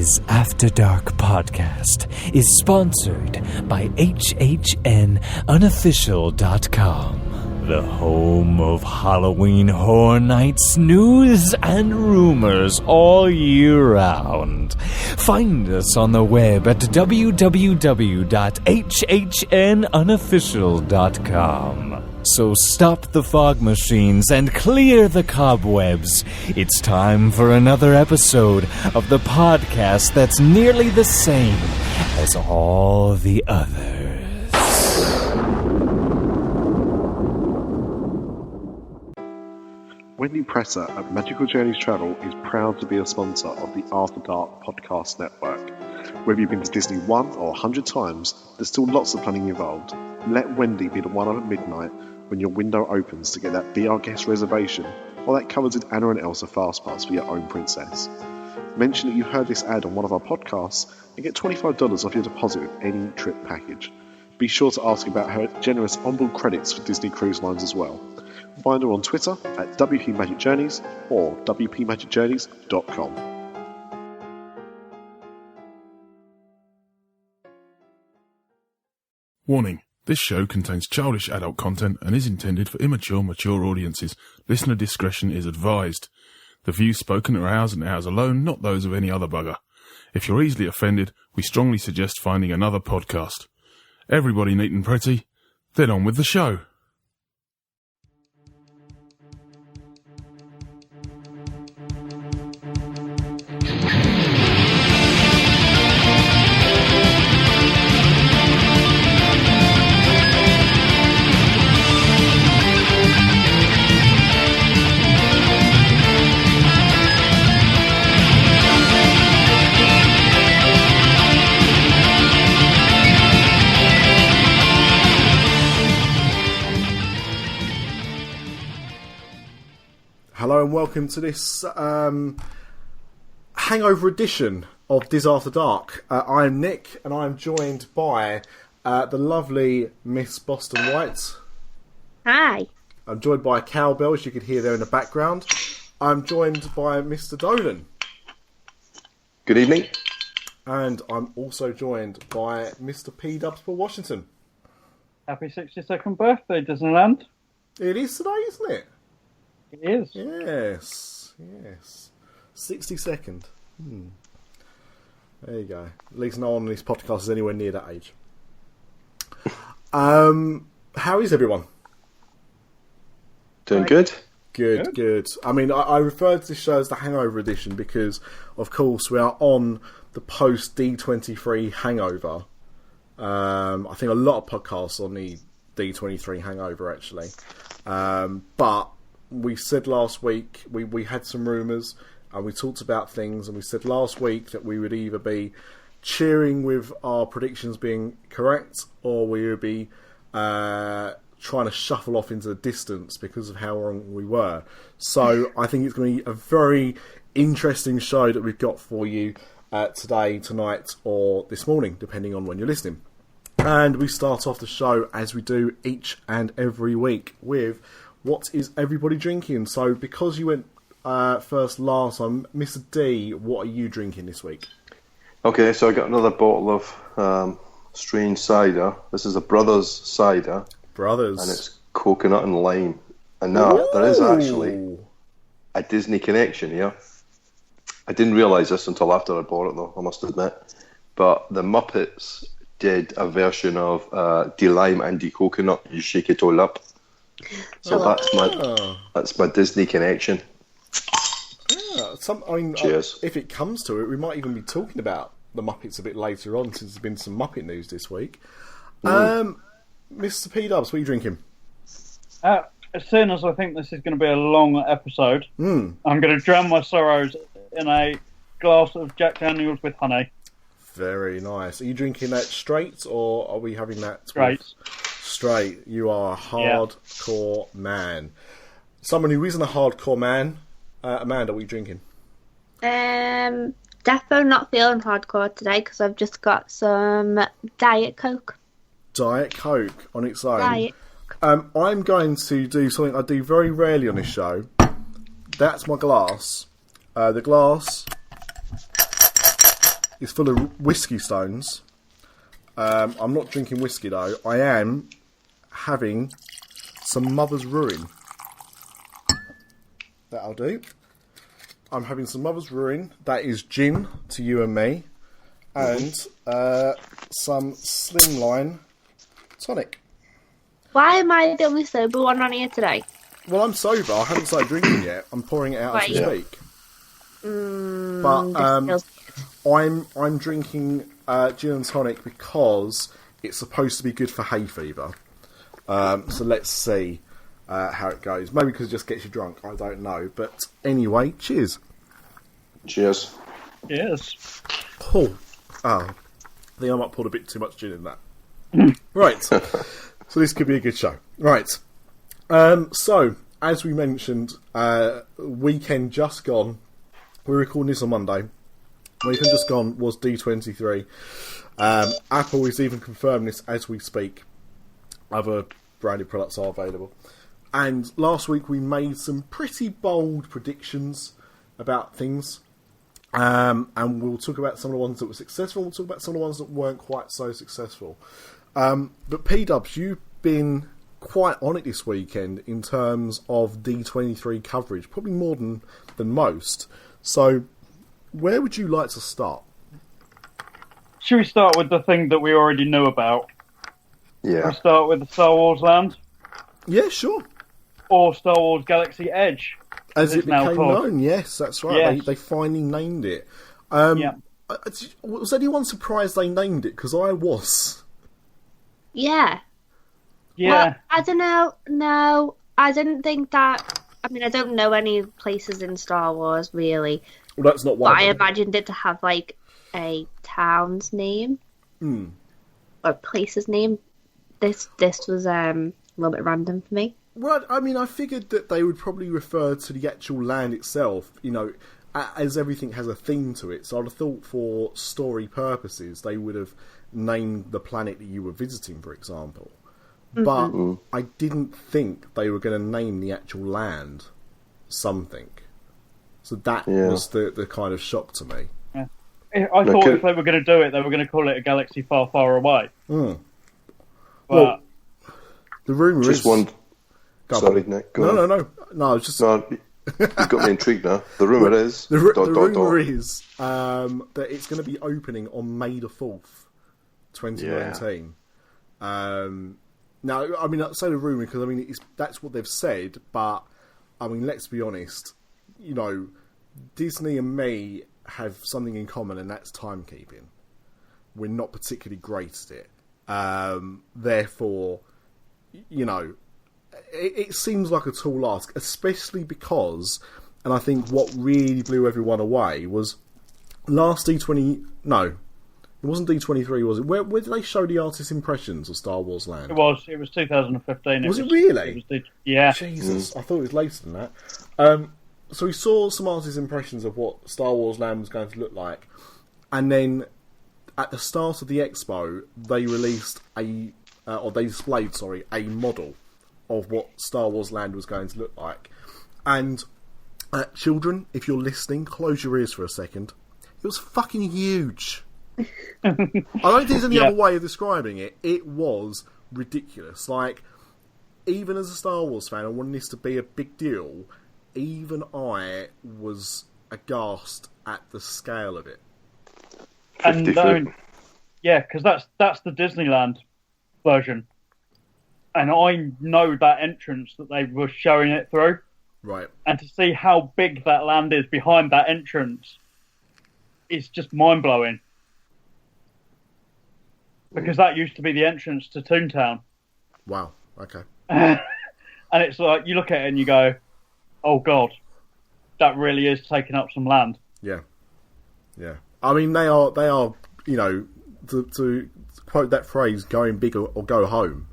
Dis After Dark Podcast is sponsored by Unofficial.com, the home of Halloween Horror Nights news and rumors all year round. Find us on the web at www.hhnunofficial.com. So stop the fog machines and clear the cobwebs. It's time for another episode of the podcast that's nearly the same as all the others. Wendy Presser at Magical Journeys Travel is proud to be a sponsor of the After Dark Podcast Network. Whether you've been to Disney 1 or 100 times, there's still lots of planning involved. Let Wendy be the one up at midnight when your window opens to get that Be Our Guest reservation or that coveted Anna and Elsa Fastpass for your own princess. Mention that you heard this ad on one of our podcasts and get $25 off your deposit with any trip package. Be sure to ask about her generous onboard credits for Disney Cruise Lines as well. Find her on Twitter at WPMagicJourneys or WPMagicJourneys.com. Warning. This show contains childish adult content and is intended for immature, mature audiences. Listener discretion is advised. The views spoken are ours and ours alone, not those of any other bugger. If you're easily offended, we strongly suggest finding another podcast. Everybody neat and pretty, then on with the show. Hello and welcome to this hangover edition of Dis After Dark. I'm Nick and I'm joined by the lovely Miss Boston White. Hi. I'm joined by Cowbell, as you can hear there in the background. I'm joined by Mr. Dolan. Good evening. And I'm also joined by Mr. P. Dubs for Washington. Happy 62nd birthday, Disneyland. It is today, isn't it? It is. Yes. 62nd. There you go. At least no one on this podcast is anywhere near that age. How is everyone? Doing good. Good. I mean, I referred to this show as the Hangover Edition because, of course, we are on the post D23 hangover. I think a lot of podcasts on the D23 hangover, actually. But we said last week, we had some rumours and we talked about things, and we said last week that we would either be cheering with our predictions being correct or we would be trying to shuffle off into the distance because of how wrong we were. So I think it's going to be a very interesting show that we've got for you today, tonight or this morning, depending on when you're listening. And we start off the show as we do each and every week with what is everybody drinking? So, because you went first last time, Mr. D, what are you drinking this week? Okay, so I got another bottle of strange cider. This is a Brothers cider. Brothers. And it's coconut and lime. And now, there is actually a Disney connection here. I didn't realise this until after I bought it, though, I must admit. But the Muppets did a version of de-lime and de-coconut. You shake it all up. So that's my Disney connection. Cheers. If it comes to it, we might even be talking about the Muppets a bit later on, since there's been some Muppet news this week. Mr. P. Dubs, what are you drinking? As soon as I think this is going to be a long episode, I'm going to drown my sorrows in a glass of Jack Daniels with honey. Very nice. Are you drinking that straight, or are we having that straight? Straight. You are a hardcore man. Someone who isn't a hardcore man. Amanda, what are you drinking? Defo not feeling hardcore today because I've just got some Diet Coke. Diet Coke on its own. Diet. I'm going to do something I do very rarely on this show. That's my glass. The glass is full of whiskey stones. I'm not drinking whiskey though. I am having some Mother's Ruin. That'll do. I'm having some Mother's Ruin. That is gin to you and me. And some Slimline tonic. Why am I the only sober one on here today? Well, I'm sober. I haven't started drinking yet. I'm pouring it out as we speak. But I'm drinking gin and tonic because it's supposed to be good for hay fever. So let's see how it goes. Maybe because it just gets you drunk. I don't know. But anyway, cheers. Cheers. Yes. Oh, I think I might pour a bit too much gin in that. Right. So this could be a good show. Right. So, as we mentioned, weekend just gone. We're recording this on Monday. Weekend just gone was D23. Apple is even confirming this as we speak. Other branded products are available. And last week we made some pretty bold predictions about things. And we'll talk about some of the ones that were successful. We'll talk about some of the ones that weren't quite so successful. But P-Dubs, you've been quite on it this weekend in terms of D23 coverage, probably more than most. So, where would you like to start? Should we start with the thing that we already knew about? Yeah. Should we start with the Star Wars land? Yeah, sure. Or Star Wars Galaxy Edge? As it now became called. known, yes, that's right. Yes. They finally named it. Yeah. Was anyone surprised they named it? Because I was. Yeah. Yeah. Well, I don't know. No, I didn't think that. I mean, I don't know any places in Star Wars, really. Well, that's not But one. I imagined it to have, like, a town's name. Or place's name. This was a little bit random for me. Well, I mean, I figured that they would probably refer to the actual land itself, you know, as everything has a theme to it. So I'd have thought for story purposes, they would have named the planet that you were visiting, for example. But I didn't think they were going to name the actual land something. So that was the kind of shock to me. Yeah. I thought if they were going to do it, they were going to call it a galaxy far, far away. But Well, the rumour is... One... Sorry, Nick. Go on. No, it's just... No, you've got me intrigued now. The rumour is... The rumour is that it's going to be opening on May the 4th, 2019. Yeah. Now, I mean, I say the rumour because, I mean, that's what they've said, but, I mean, let's be honest, you know, Disney and me have something in common, and that's timekeeping. We're not particularly great at it. Therefore, you know, it seems like a tall ask, especially because, and I think what really blew everyone away was last D20... No, it wasn't D23, was it? Where did they show the artist impressions of Star Wars Land? it was 2015. Was it really? Yeah. Jesus, I thought it was later than that. So we saw some artist impressions of what Star Wars Land was going to look like, and then at the start of the expo, they released they displayed a model of what Star Wars Land was going to look like. And children, if you're listening, close your ears for a second. It was fucking huge. I don't think there's any other way of describing it. It was ridiculous. Like, even as a Star Wars fan, I wanted this to be a big deal. Even I was aghast at the scale of it. And because that's the Disneyland version, and I know that entrance that they were showing it through. Right. And to see how big that land is behind that entrance is just mind blowing. Because that used to be the entrance to Toontown. Wow. Okay. And it's like, you look at it and you go, oh God, that really is taking up some land. Yeah. Yeah. I mean, they are, you know, to quote that phrase, going big or go home.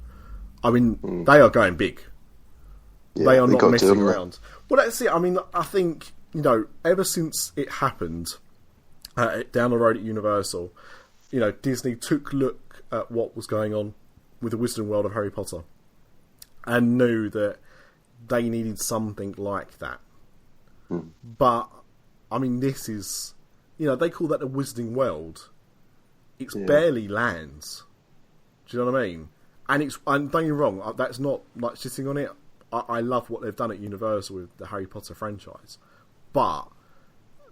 I mean, they are going big. Yeah, they are not messing around. Well, that's it. I mean, I think, you know, ever since it happened down the road at Universal, you know, Disney took a look at what was going on with the Wizarding World of Harry Potter and knew that they needed something like that. But, I mean, this is, they call that the Wizarding World. It's barely lands. Do you know what I mean? And don't get me wrong, that's not like sitting on it. I love what they've done at Universal with the Harry Potter franchise, but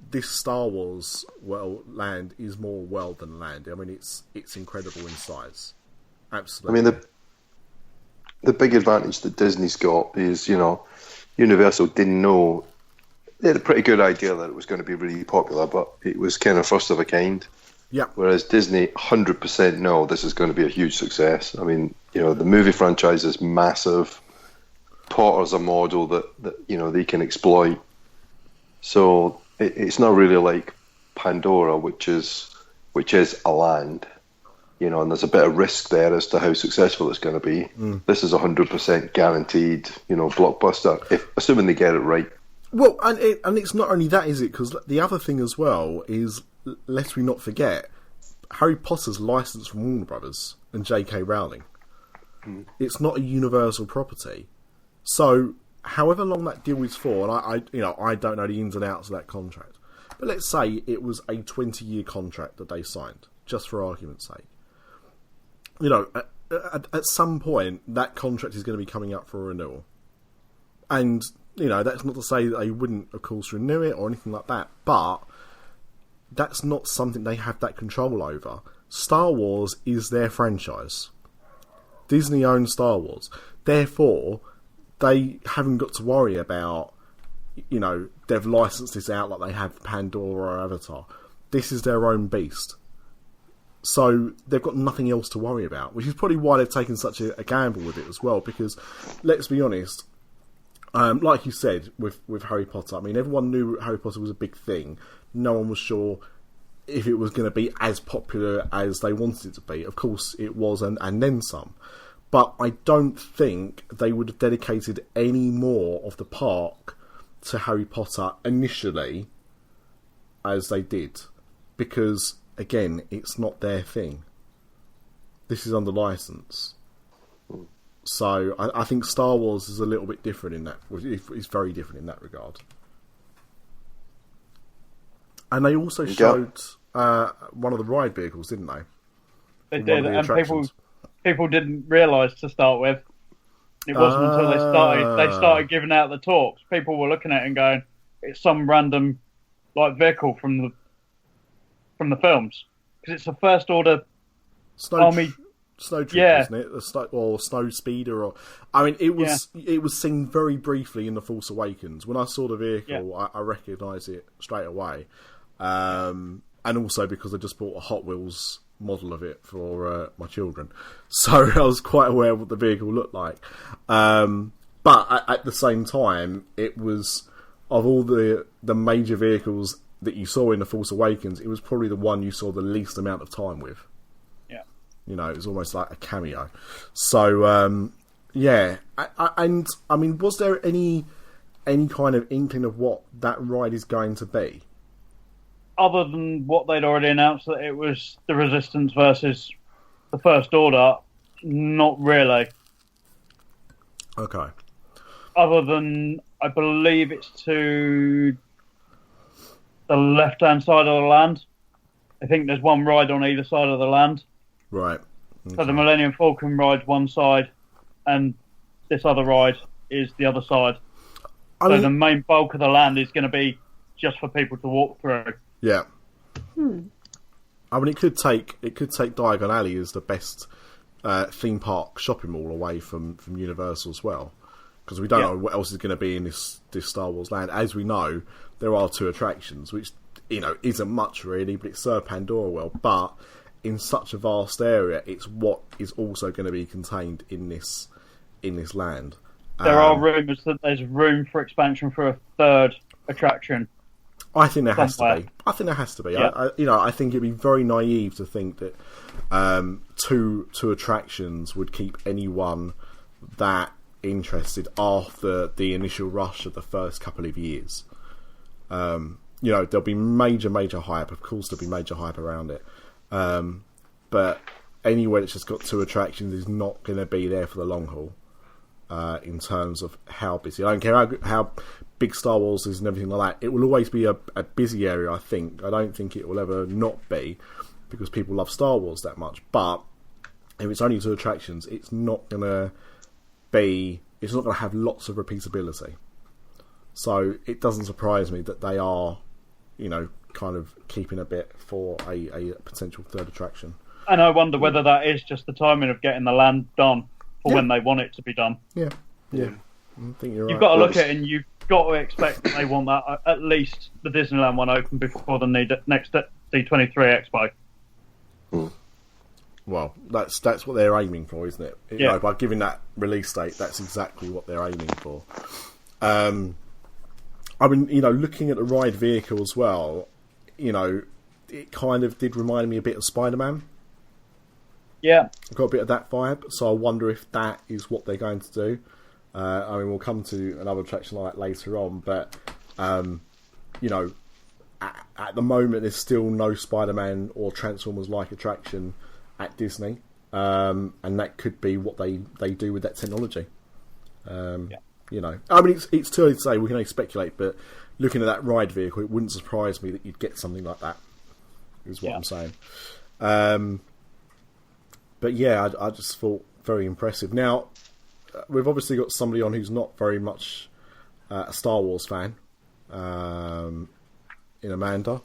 this Star Wars land is more world than land. I mean, it's incredible in size. Absolutely. I mean, the big advantage that Disney's got is, Universal didn't know. They had a pretty good idea that it was going to be really popular, but it was kind of first of a kind. Yeah. Whereas Disney 100% know this is going to be a huge success. I mean, the movie franchise is massive. Potter's a model that they can exploit. So it's not really like Pandora, which is a land, and there's a bit of risk there as to how successful it's going to be. This is 100% guaranteed, blockbuster, assuming they get it right. Well, and it's not only that, is it? Because the other thing as well is, lest we not forget, Harry Potter's licensed from Warner Brothers and J.K. Rowling. It's not a Universal property. So, however long that deal is for, and I don't know the ins and outs of that contract, but let's say it was a 20-year contract that they signed, just for argument's sake. At some point, that contract is going to be coming up for renewal. And, that's not to say that they wouldn't, of course, renew it or anything like that, but that's not something they have that control over. Star Wars is their franchise. Disney owns Star Wars. Therefore, they haven't got to worry about, they've licensed this out like they have Pandora or Avatar. This is their own beast. So they've got nothing else to worry about, which is probably why they've taken such a gamble with it as well, because, let's be honest, like you said, with Harry Potter, I mean, everyone knew Harry Potter was a big thing. No one was sure if it was going to be as popular as they wanted it to be. Of course, it was, and then some. But I don't think they would have dedicated any more of the park to Harry Potter initially as they did. Because, again, it's not their thing. This is under license. So I think Star Wars is a little bit different in that. It's very different in that regard. And they also showed one of the ride vehicles, didn't they? They did, and people didn't realise to start with. It wasn't until they started giving out the talks. People were looking at it and going, "It's some random vehicle from the films," because it's a First Order army. Snow Trooper, isn't it? Or Snow Speeder, it was seen very briefly in The Force Awakens. When I saw the vehicle, I recognised it straight away. And also because I just bought a Hot Wheels model of it for my children, so I was quite aware of what the vehicle looked like. But at the same time, it was, of all the major vehicles that you saw in The Force Awakens, it was probably the one you saw the least amount of time with. It was almost like a cameo. So, and I mean, was there any kind of inkling of what that ride is going to be? Other than what they'd already announced, that it was the Resistance versus the First Order, not really. Okay. Other than, I believe it's to the left-hand side of the land. I think there's one ride on either side of the land. Right. Okay. So the Millennium Falcon rides one side, and this other ride is the other side. So the main bulk of the land is going to be just for people to walk through. Yeah. I mean, it could take Diagon Alley as the best theme park shopping mall away from Universal as well, because we don't know what else is going to be in this Star Wars land. As we know, there are 2 attractions, which isn't much really, but it's Sir Pandora World, but in such a vast area, it's what is also going to be contained in this land. There are rumours that there's room for expansion for a 3rd attraction. I think there has to be. Yeah. I think it'd be very naive to think that two attractions would keep anyone that interested after the initial rush of the first couple of years. There'll be major hype. Of course, there'll be major hype around it. But anywhere that's just got 2 attractions is not going to be there for the long haul. in terms of how busy. I don't care how big Star Wars is and everything like that. It will always be a busy area, I think. I don't think it will ever not be, because people love Star Wars that much. But if it's only 2 attractions, it's not going to have lots of repeatability. So it doesn't surprise me that they are, kind of keeping a bit for a potential 3rd attraction. And I wonder whether that is just the timing of getting the land done for when they want it to be done. Yeah. I think you're right. You've got to look at it, and you've got to expect that they want that, at least the Disneyland one, open before the next D23 Expo. Well, that's what they're aiming for, isn't it? By giving that release date, that's exactly what they're aiming for. I mean, looking at the ride vehicle as well, it kind of did remind me a bit of Spider-Man. Yeah. I've got a bit of that vibe, so I wonder if that is what they're going to do. I mean, we'll come to another attraction like that later on, but, at the moment, there's still no Spider-Man or Transformers-like attraction at Disney, and that could be what they do with that technology. I mean, it's too early to say, we can only speculate, but looking at that ride vehicle, it wouldn't surprise me that you'd get something like that, is what I'm saying. But yeah, I just thought very impressive. Now, we've obviously got somebody on who's not very much a Star Wars fan, in Amanda.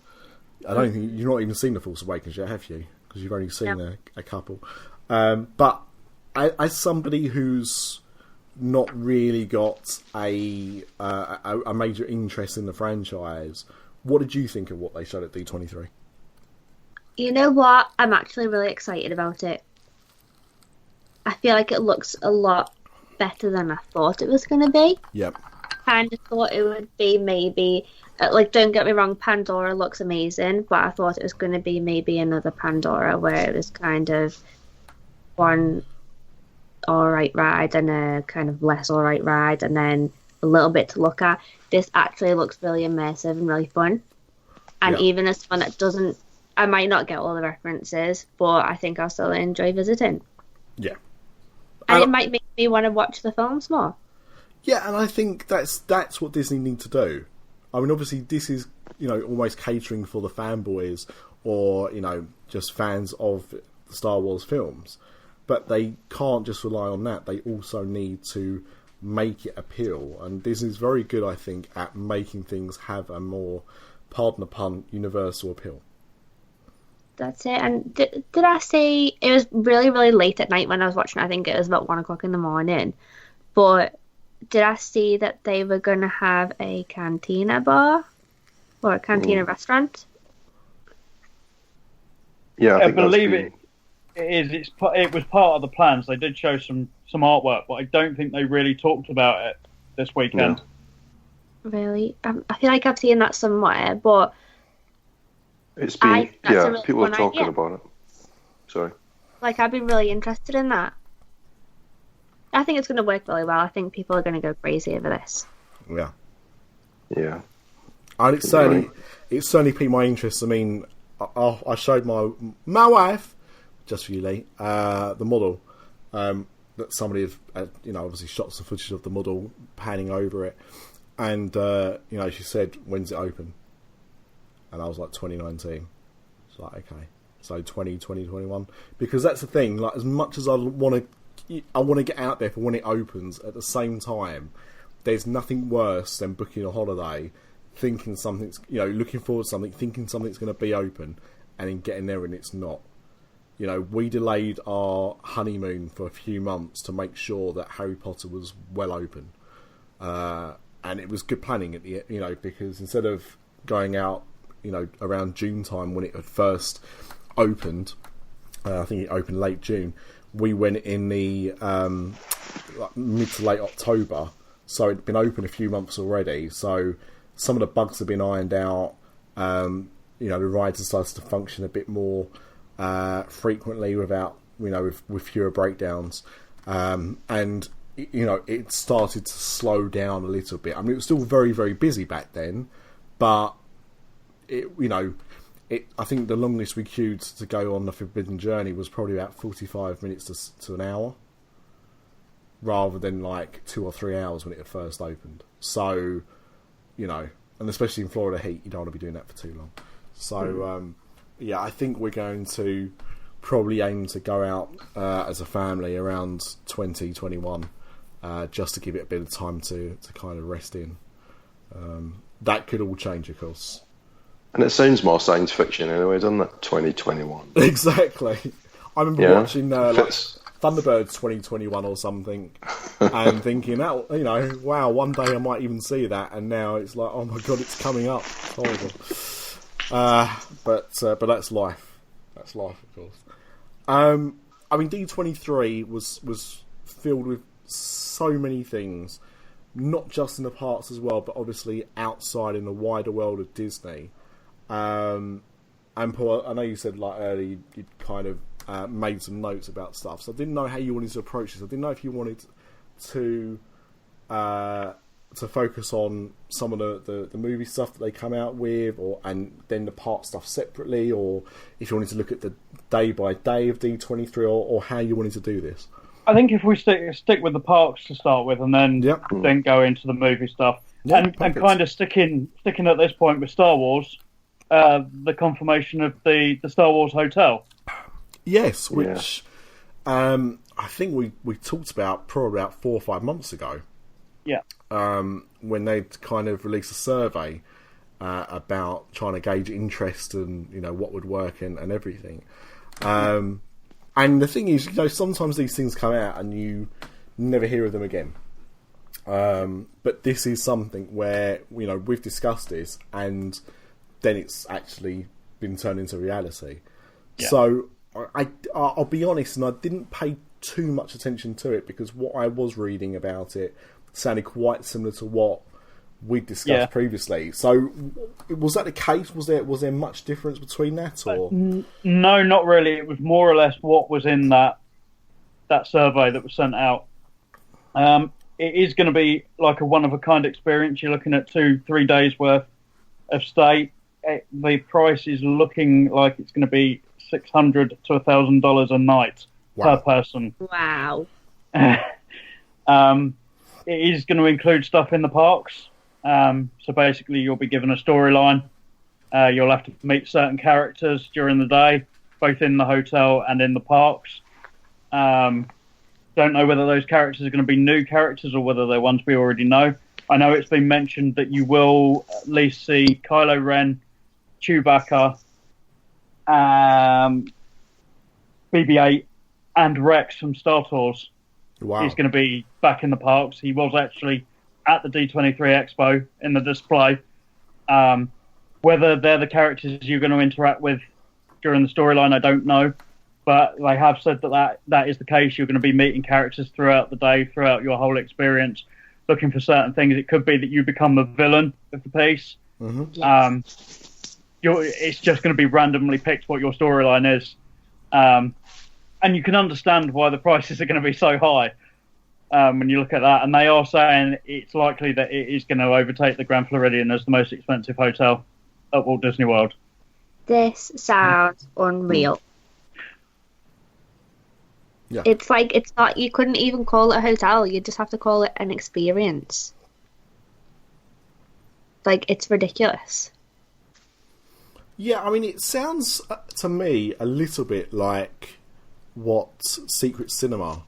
I don't think you've not even seen The Force Awakens yet, have you? Because you've only seen a couple. But as somebody who's not really got a major interest in the franchise, what did you think of what they showed at D23? You know what? I'm actually really excited about it. I feel like it looks a lot better than I thought it was going to be. Yep. Kind of thought it would be maybe, don't get me wrong, Pandora looks amazing, but I thought it was going to be maybe another Pandora where it was kind of one alright ride and a kind of less alright ride and then a little bit to look at. This actually looks really immersive and really fun. And even as one that doesn't, I might not get all the references, but I think I'll still enjoy visiting. Yeah. And it might make me want to watch the films more. Yeah, and I think that's what Disney need to do. I mean, obviously, this is, almost catering for the fanboys or, just fans of the Star Wars films. But they can't just rely on that. They also need to make it appeal. And Disney's very good, I think, at making things have a more, pardon the pun, universal appeal. That's it. And did I say it was really, really late at night when I was watching it? I think it was about 1 o'clock in the morning. But did I see that they were going to have a cantina bar or a cantina restaurant? Yeah, I believe it is. It was part of the plans. They did show some artwork, but I don't think they really talked about it this weekend. No. Really? I feel like I've seen that somewhere, but it's been people are talking about it. Sorry. I've been really interested in that. I think it's going to work really well. I think people are going to go crazy over this. Yeah. Yeah. And it's certainly piqued my interest. I mean, I showed my wife, just for you, Lee, the model that somebody had, obviously shot some footage of the model panning over it, and she said, "When's it open?" And I was like, 2019. It's like, okay, so 2021, because that's the thing. Like, as much as I want to get out there for when it opens, at the same time, there's nothing worse than booking a holiday, thinking something's, looking forward to something, thinking something's going to be open, and then getting there and it's not. We delayed our honeymoon for a few months to make sure that Harry Potter was well open, and it was good planning at the because instead of going out, around June time when it had first opened, I think it opened late June. We went in the mid to late October, so it'd been open a few months already. So some of the bugs have been ironed out. The rides have started to function a bit more frequently without, with fewer breakdowns. And it started to slow down a little bit. I mean, it was still very, very busy back then, but I think the longest we queued to go on the Forbidden Journey was probably about 45 minutes to an hour. rather than like 2 or 3 hours when it had first opened. So, you know, and especially in Florida heat, you don't want to be doing that for too long. So, yeah, I think we're going to probably aim to go out as a family around 2021, just to give it a bit of time to kind of rest in. That could all change, of course. And it sounds more science fiction anyway, doesn't it? 2021. Exactly. I remember watching Thunderbirds 2021 or something, and thinking, oh, you know, wow, one day I might even see that, and now it's like, oh my god, it's coming up. It's horrible. But that's life. That's life, of course. I mean, D23 was filled with so many things, not just in the parks as well, but obviously outside in the wider world of Disney. And Paul, I know you said like earlier you'd kind of made some notes about stuff, so I didn't know how you wanted to approach this. I didn't know if you wanted to focus on some of the movie stuff that they come out with, and then the park stuff separately, or if you wanted to look at the day by day of D23, or how you wanted to do this. I think if we stick with the parks to start with, and then go into the movie stuff, and kind of sticking at this point with Star Wars, the confirmation of the Star Wars Hotel. Yes, which I think we talked about probably about 4 or 5 months ago. Yeah. When they kind of released a survey about trying to gauge interest and, you know, what would work and everything. And the thing is, you know, sometimes these things come out and you never hear of them again. But this is something where, you know, we've discussed this and then it's actually been turned into reality. Yeah. So I'll be honest, and I didn't pay too much attention to it because what I was reading about it sounded quite similar to what we discussed previously. So was that the case? Was there much difference between that, or no, not really? It was more or less what was in that survey that was sent out. It is going to be like a one-of-a-kind experience. You're looking at 2-3 days worth of stay. The price is looking like it's going to be $600 to $1,000 a night per person. Wow. It is going to include stuff in the parks. So basically, you'll be given a storyline. You'll have to meet certain characters during the day, both in the hotel and in the parks. Don't know whether those characters are going to be new characters or whether they're ones we already know. I know it's been mentioned that you will at least see Kylo Ren, Chewbacca, BB-8, and Rex from Star Tours. Wow. He's going to be back in the parks. He was actually at the D23 Expo in the display. Whether they're the characters you're going to interact with during the storyline, I don't know. But they have said that is the case. You're going to be meeting characters throughout the day, throughout your whole experience, looking for certain things. It could be that you become the villain of the piece. Mm-hmm. Yes. It's just going to be randomly picked what your storyline is. And you can understand why the prices are going to be so high when you look at that. And they are saying it's likely that it is going to overtake the Grand Floridian as the most expensive hotel at Walt Disney World. This sounds unreal. Yeah. It's like, it's not, you couldn't even call it a hotel. You just have to call it an experience. Like, it's ridiculous. Yeah, I mean, it sounds to me a little bit like what Secret Cinema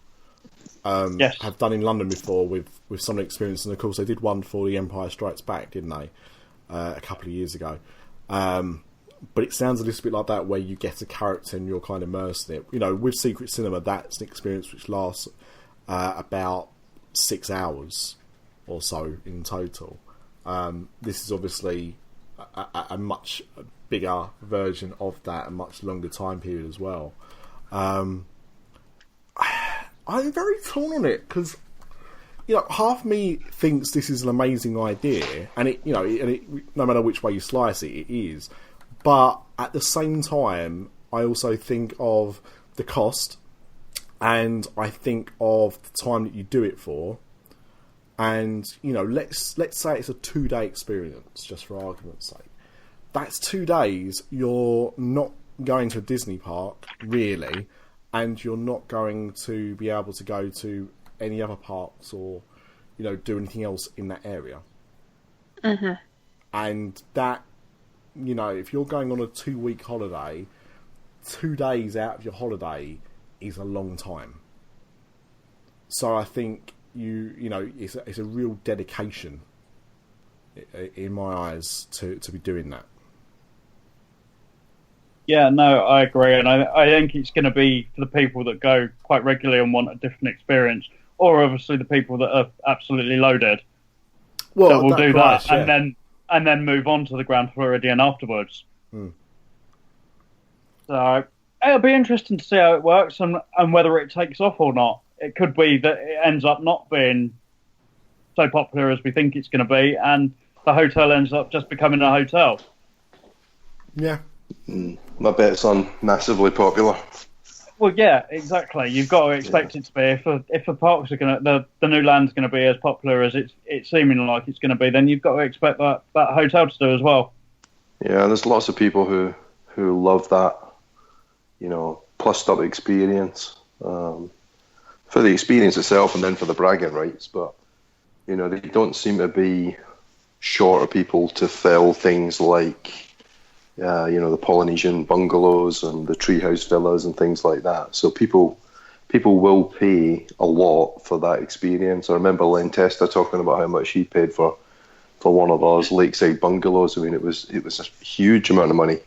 have done in London before with some of the experience. And of course, they did one for The Empire Strikes Back, didn't they? A couple of years ago. But it sounds a little bit like that, where you get a character and you're kind of immersed in it. You know, with Secret Cinema, that's an experience which lasts about 6 hours or so in total. This is obviously a much bigger version of that, a much longer time period as well. I'm very torn on it because, you know, half me thinks this is an amazing idea, and it, you know, no matter which way you slice it, it is. But at the same time, I also think of the cost, and I think of the time that you do it for. And, you know, let's say it's a 2-day experience, just for argument's sake. That's 2 days you're not going to a Disney park, really, and you're not going to be able to go to any other parks or, do anything else in that area. Uh-huh. And that, if you're going on a 2-week holiday, 2 days out of your holiday is a long time. So I think it's a real dedication in my eyes to be doing that. Yeah, no, I agree, and I think it's going to be for the people that go quite regularly and want a different experience, or obviously the people that are absolutely loaded. Well, that will do price, that, and then move on to the Grand Floridian afterwards. So it'll be interesting to see how it works and whether it takes off or not. It could be that it ends up not being so popular as we think it's going to be, and the hotel ends up just becoming a hotel. Yeah. My bet's on massively popular. Well, yeah, exactly. You've got to expect it to be. If the parks are going to, the new land's going to be as popular as it's seeming like it's going to be, then you've got to expect that hotel to do as well. Yeah, there's lots of people who love that, plussed up experience for the experience itself, and then for the bragging rights. But they don't seem to be short of people to fill things like. The Polynesian bungalows and the treehouse villas and things like that. So people will pay a lot for that experience. I remember Len Testa talking about how much he paid for one of those lakeside bungalows. I mean, it was a huge amount of money.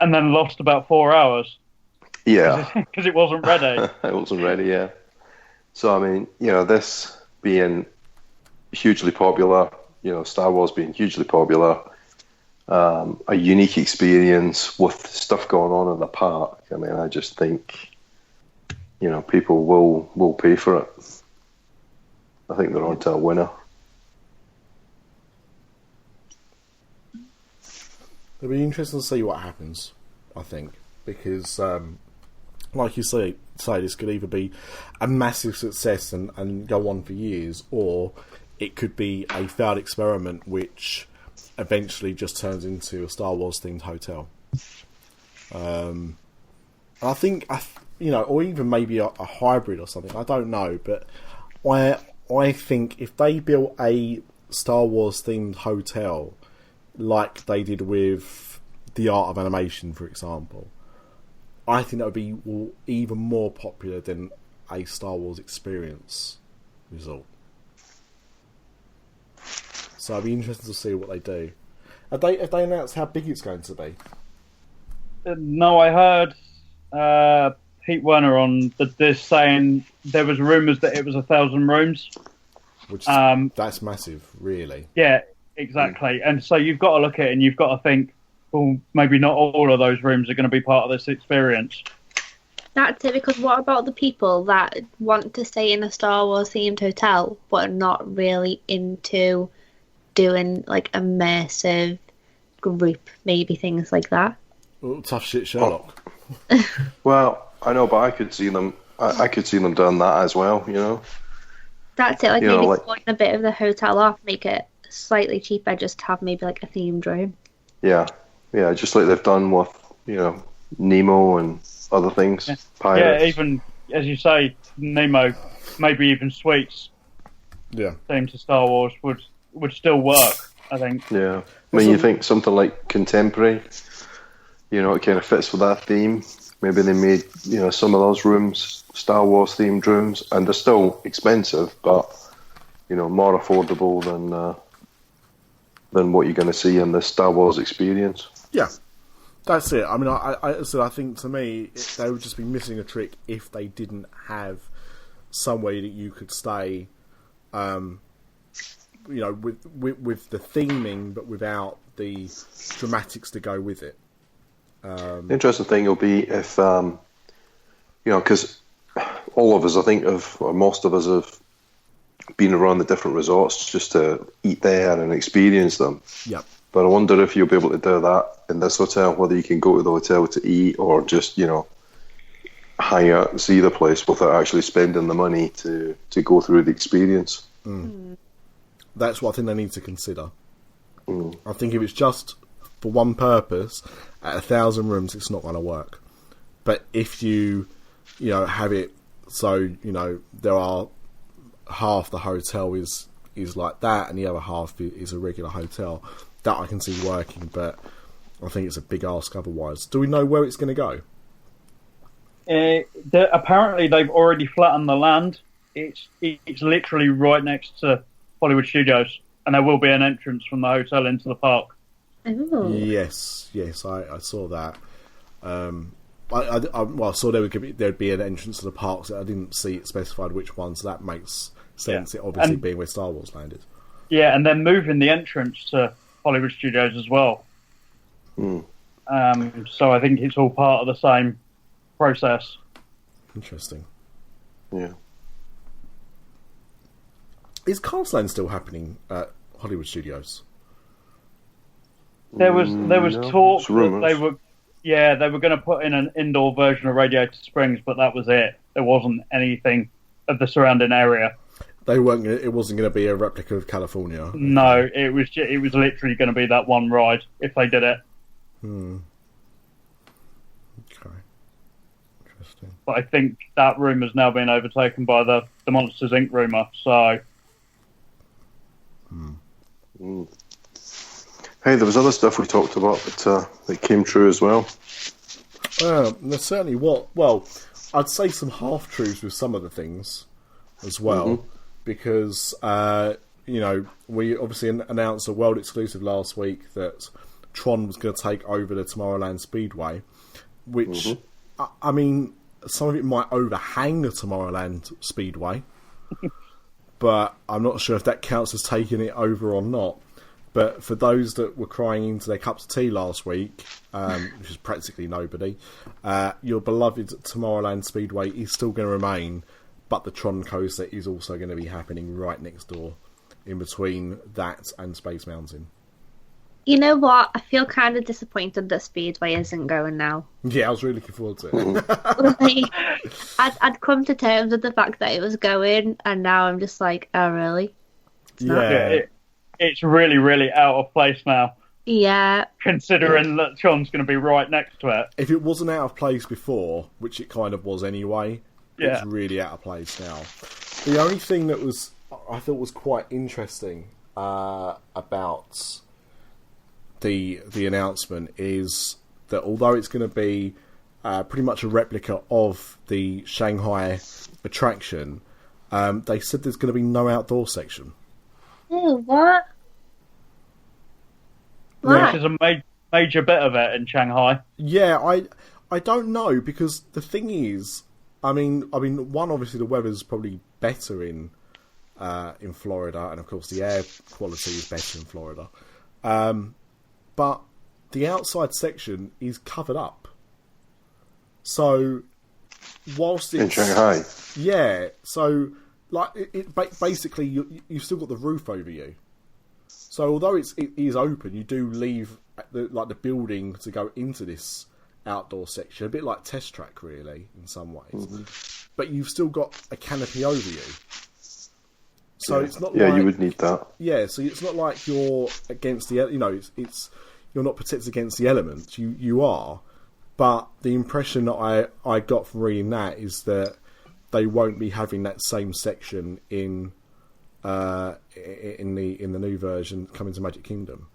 And then lost about 4 hours. Yeah. Because it wasn't ready. It wasn't ready, yeah. So, I mean, this being hugely popular, Star Wars being hugely popular, a unique experience with stuff going on in the park. I mean, I just think, people will pay for it. I think they're on to a winner. It'll be interesting to see what happens, I think, because, like you say, this could either be a massive success and go on for years, or it could be a failed experiment which eventually just turns into a Star Wars themed hotel. I think, or even maybe a hybrid or something. I don't know, but I think if they built a Star Wars themed hotel like they did with The Art of Animation, for example, I think that would be even more popular than a Star Wars Experience resort. So I'd be interested to see what they do. Have they announced how big it's going to be? No, I heard Pete Werner on the Dis saying there was rumours that it was 1,000 rooms. Which that's massive, really. Yeah, exactly. And so you've got to look at it and you've got to think, well, maybe not all of those rooms are going to be part of this experience. That's it, because what about the people that want to stay in a Star Wars themed hotel but are not really into doing like immersive group, maybe things like that? Oh, tough shit, Sherlock. Well, I know, but I could see them doing that as well. That's it. Like maybe splitting a bit of the hotel off, make it slightly cheaper, just have maybe like a themed room. Yeah, just like they've done with Nemo and other things. Pirates. Yeah, even as you say, Nemo, maybe even suites. Yeah, themed to Star Wars would still work, I think. Yeah, I mean, you think something like contemporary, it kind of fits with that theme. Maybe they made, some of those rooms Star Wars themed rooms, and they're still expensive, but more affordable than what you're going to see in the Star Wars experience. Yeah, that's it. I mean, I think to me they would just be missing a trick if they didn't have somewhere that you could stay. With the theming, but without the dramatics to go with it. The interesting thing will be if, because all of us, I think, or most of us have been around the different resorts just to eat there and experience them. Yeah. But I wonder if you'll be able to do that in this hotel, whether you can go to the hotel to eat or just, hang out and see the place without actually spending the money to go through the experience. That's what I think they need to consider. I think if it's just for one purpose, at 1,000 rooms, it's not going to work. But if you, have it so, there are half the hotel is like that, and the other half is a regular hotel. That I can see working, but I think it's a big ask otherwise. Do we know where it's going to go? Apparently, they've already flattened the land. It's literally right next to Hollywood Studios, and there will be an entrance from the hotel into the park. Ooh. Yes, I saw that. I saw there'd be an entrance to the parks. I didn't see it specified which one, so that makes sense. Yeah. It obviously being where Star Wars landed. Yeah, and they're moving the entrance to Hollywood Studios as well. Mm. So I think it's all part of the same process. Interesting. Yeah. Is Castland still happening at Hollywood Studios? There was talk that they were going to put in an indoor version of Radiator Springs, but that was it. There wasn't anything of the surrounding area. They weren't. It wasn't going to be a replica of California. No, it was literally going to be that one ride if they did it. Okay. Interesting. But I think that rumour's now been overtaken by the Monsters Inc. rumour. So. Hey, there was other stuff we talked about that came true as well. There's certainly I'd say some half truths with some of the things as well, because we obviously announced a world exclusive last week that Tron was going to take over the Tomorrowland Speedway, which I mean, some of it might overhang the Tomorrowland Speedway, but I'm not sure if that counts as taking it over or not. But for those that were crying into their cups of tea last week, which is practically nobody, your beloved Tomorrowland Speedway is still going to remain, but the Tron coaster is also going to be happening right next door, in between that and Space Mountain. You know what? I feel kind of disappointed that Speedway isn't going now. Yeah, I was really looking forward to it. I'd come to terms with the fact that it was going, and now I'm just like, oh, really? It's really, really out of place now. Yeah. Considering that Tron's going to be right next to it. If it wasn't out of place before, which it kind of was anyway, it's really out of place now. The only thing that I thought was quite interesting about the announcement is that although it's going to be pretty much a replica of the Shanghai attraction, they said there's going to be no outdoor section. Ew, what? Which is a major bit of it in Shanghai. Yeah, I don't know, because the thing is, I mean, one, obviously the weather's probably better in Florida, and of course the air quality is better in Florida. But the outside section is covered up. So whilst it's in Shanghai, yeah, so like basically you've still got the roof over you. So although it is open, you do leave the building to go into this outdoor section, a bit like Test Track, really, in some ways. But you've still got a canopy over you. So it's not like... you would need that. Yeah, so it's not like you're against the... it's you're not protected against the elements. You are. But the impression that I got from reading that is that they won't be having that same section in the new version coming to Magic Kingdom.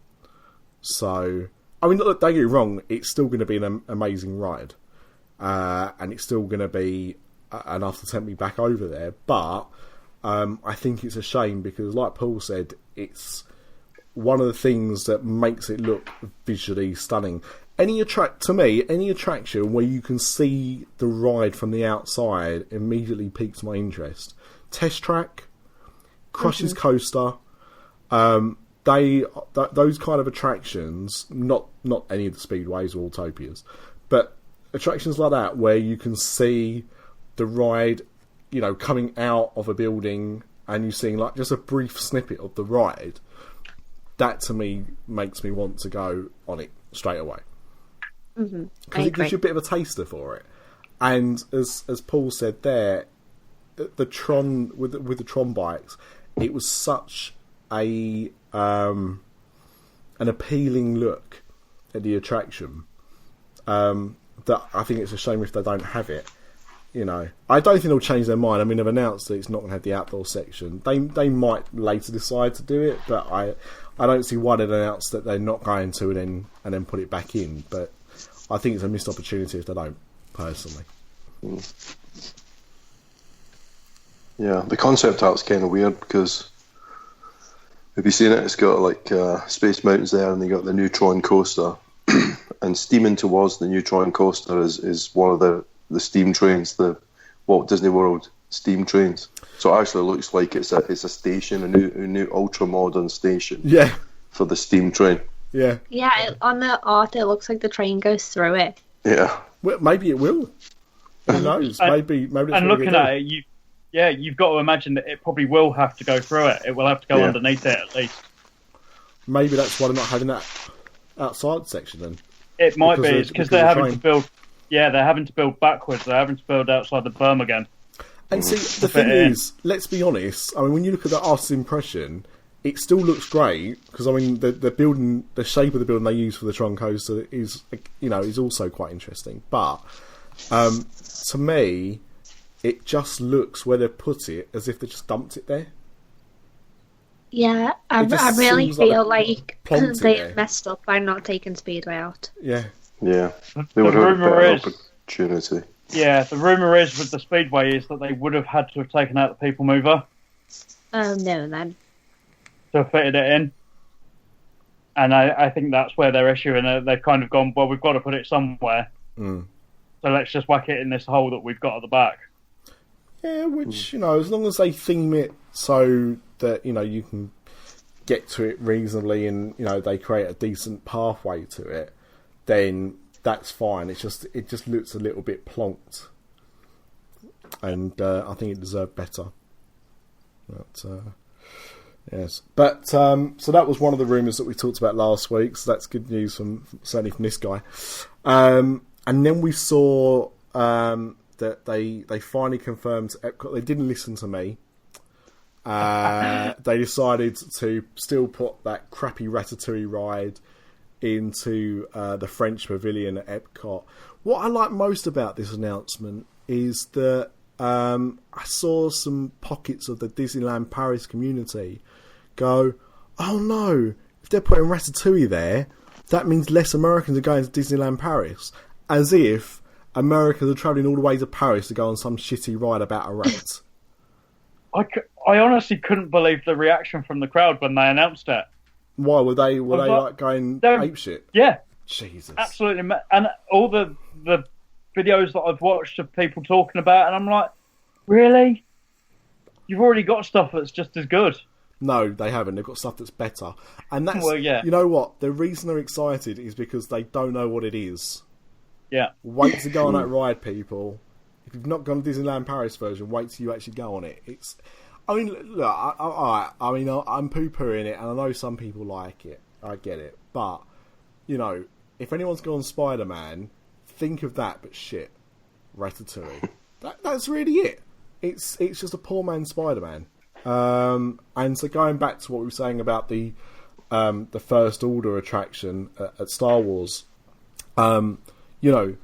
So, I mean, look, don't get me wrong, it's still going to be an amazing ride. And it's still going to be enough to tempt me back over there. But I think it's a shame because, like Paul said, it's one of the things that makes it look visually stunning. Any attraction where you can see the ride from the outside immediately piques my interest. Test Track, Crush's Coaster, those kind of attractions, not any of the speedways or Autopias, but attractions like that where you can see the ride, coming out of a building and you're seeing like just a brief snippet of the ride. That to me makes me want to go on it straight away. Because it gives you a bit of a taster for it. And as Paul said there, the Tron with the Tron bikes, it was such an appealing look at the attraction that I think it's a shame if they don't have it. you know, I don't think they'll change their mind. I mean, they've announced that it's not going to have the outdoor section. They might later decide to do it, but I don't see why they'd announce that they're not going to and then put it back in. But I think it's a missed opportunity if they don't, personally. Yeah, the concept art's kind of weird because have you seen it? It's got like Space Mountains there, and they got the Neutron coaster, and steaming towards the Neutron coaster is one of the steam trains, the Walt Disney World steam trains. So it actually looks like it's a station, a new ultra modern station. Yeah. For the steam train. Yeah. Yeah, on the art it looks like the train goes through it. Yeah. Well, maybe it will. Who knows? Maybe. And looking at it, you've got to imagine that it probably will have to go through it. It will have to go underneath it at least. Maybe that's why they're not having that outside section then. It might be. It's because they're having to build. Yeah, they're having to build backwards. They're having to build outside the berm again. And see, the thing is, let's be honest. I mean, when you look at the artist's impression, it still looks great because I mean, the building, the shape of the building they use for the Tron coaster is, you know, is also quite interesting. But to me, it just looks where they put it as if they just dumped it there. Yeah, I really feel like they messed up by not taking Speedway out. Yeah. Yeah. They would have a better opportunity. Yeah, the rumour is with the Speedway is that they would have had to have taken out the People Mover. Oh, no, then. To have fitted it in. And I think that's where their issue, and they've kind of gone, well, we've got to put it somewhere. So let's just whack it in this hole that we've got at the back. Yeah, which, you know, as long as they theme it so that, you know, you can get to it reasonably and, you know, they create a decent pathway to it, then that's fine. It just looks a little bit plonked. And I think it deserved better. But, yes. But, so that was one of the rumours that we talked about last week, so that's good news certainly from this guy. And then we saw that they finally confirmed Epcot. They didn't listen to me. They decided to still put that crappy Ratatouille ride into the French Pavilion at Epcot. What I like most about this announcement is that I saw some pockets of the Disneyland Paris community go, oh no, if they're putting Ratatouille there, that means less Americans are going to Disneyland Paris. As if Americans are travelling all the way to Paris to go on some shitty ride about a rat. I honestly couldn't believe the reaction from the crowd when they announced it. Why were they like going apeshit? Yeah, Jesus, absolutely. And all the videos that I've watched of people talking about, and I'm like, really? You've already got stuff that's just as good. No, they haven't. They've got stuff that's better, and that's you know what? The reason they're excited is because they don't know what it is. Yeah. Wait to go on that ride, people. If you've not gone to Disneyland Paris version, wait till you actually go on it. I mean, look, I'm poo-pooing it, and I know some people like it. I get it. But, you know, if anyone's gone Spider-Man, think of that, but shit. Ratatouille. That's really it. It's just a poor man's Spider-Man. And so going back to what we were saying about the First Order attraction at Star Wars, you know,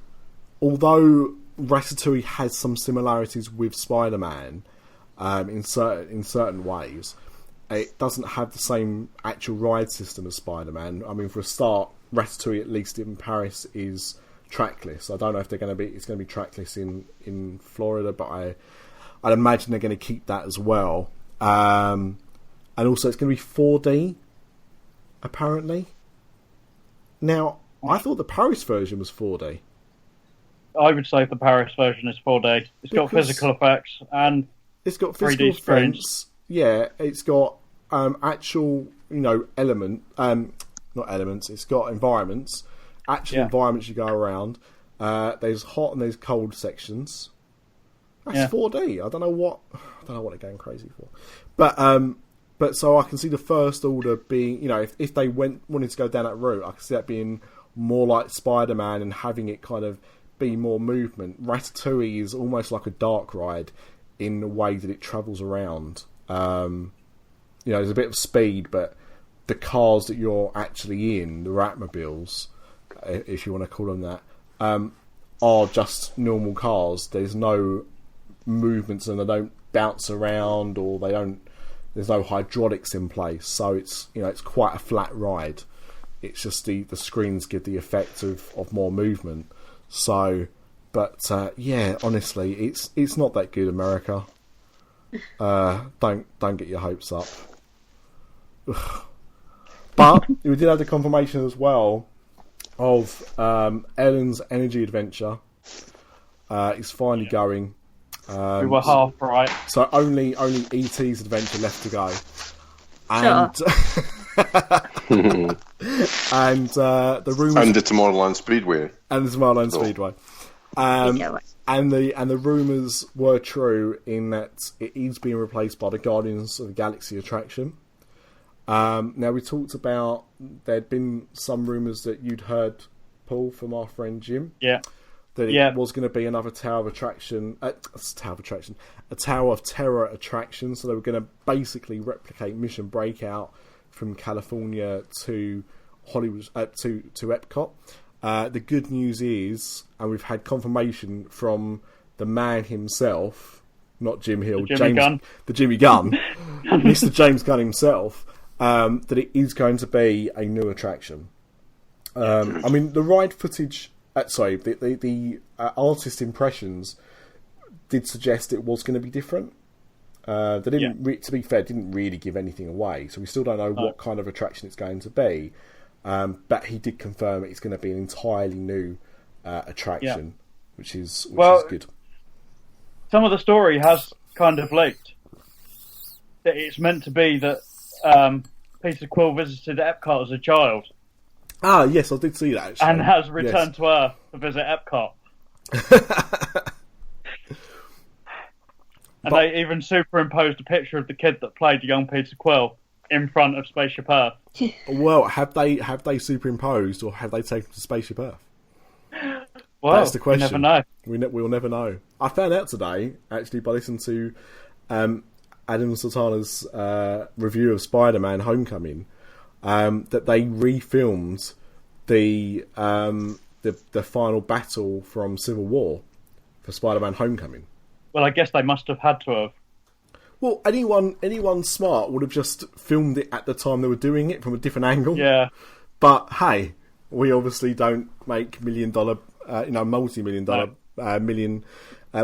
although Ratatouille has some similarities with Spider-Man in certain ways, it doesn't have the same actual ride system as Spider-Man. I mean, for a start, Ratatouille, at least in Paris, is trackless. I don't know if it's going to be trackless in Florida, but I'd imagine they're going to keep that as well. And also, it's going to be 4D, apparently. Now, I thought the Paris version was 4D. I would say the Paris version is 4D. It's got physical effects and it's got physical effects. Yeah, it's got actual, you know, not elements. It's got environments, environments you go around. There's hot and there's cold sections. That's 4D. I don't know what they're going crazy for, but so I can see the First Order being, you know, if they wanted to go down that route, I can see that being more like Spider-Man and having it kind of be more movement. Ratatouille is almost like a dark ride in the way that it travels around. You know, there's a bit of speed, but the cars that you're actually in, the Ratmobiles, if you want to call them that, are just normal cars. There's no movements and they don't bounce around, or there's no hydraulics in place, so it's quite a flat ride. It's just the screens give the effect of more movement. So, but honestly, it's not that good, America. Don't get your hopes up. But we did have the confirmation as well of Ellen's Energy Adventure. It's finally going. We were half right. So only E.T.'s Adventure left to go. And and the rumours, and the Tomorrowland Speedway. And the Tomorrowland Speedway. And the rumours were true in that it is being replaced by the Guardians of the Galaxy attraction. Now, we talked about there'd been some rumours that you'd heard, Paul, from our friend Jim. Yeah. That it was going to be another a Tower of Terror attraction. So they were going to basically replicate Mission Breakout from California to Hollywood, to Epcot. The good news is, and we've had confirmation from the man himself, not Jim Hill, the Jimmy Gunn, Mr. James Gunn himself, that it is going to be a new attraction. I mean, the ride footage, the artist impressions did suggest it was going to be different. They didn't, to be fair, didn't really give anything away, so we still don't know what kind of attraction it's going to be. But he did confirm it's going to be an entirely new attraction, which is good. Some of the story has kind of leaked that it's meant to be that Peter Quill visited Epcot as a child. Ah, yes, I did see that, actually. And has returned to Earth to visit Epcot. And they even superimposed a picture of the kid that played young Peter Quill in front of Spaceship Earth. Well, have they superimposed, or have they taken to Spaceship Earth? Well, that's the question. You never know. We'll never know. I found out today, actually, by listening to Adam Sultana's review of Spider-Man: Homecoming, that they refilmed the final battle from Civil War for Spider-Man: Homecoming. Well, I guess they must have had to have. Well, anyone smart would have just filmed it at the time they were doing it from a different angle. Yeah. But hey, we obviously don't make multi-million-dollar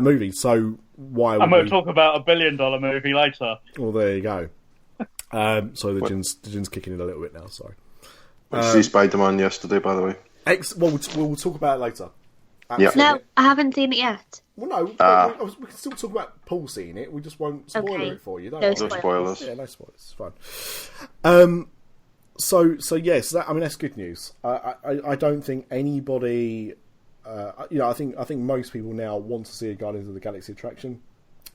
movies. So why? I'm going to talk about $1 billion movie later. Well, there you go. Sorry, the gin's kicking in a little bit now. Sorry. I see Spider-Man yesterday, by the way. We'll talk about it later. Yeah. No, I haven't seen it yet. Well, no, we can still talk about Paul seeing it. We just won't spoil it for you. No spoilers. Yeah, no spoilers. It's fine. So yes, that's good news. I don't think anybody. I think most people now want to see a Guardians of the Galaxy attraction.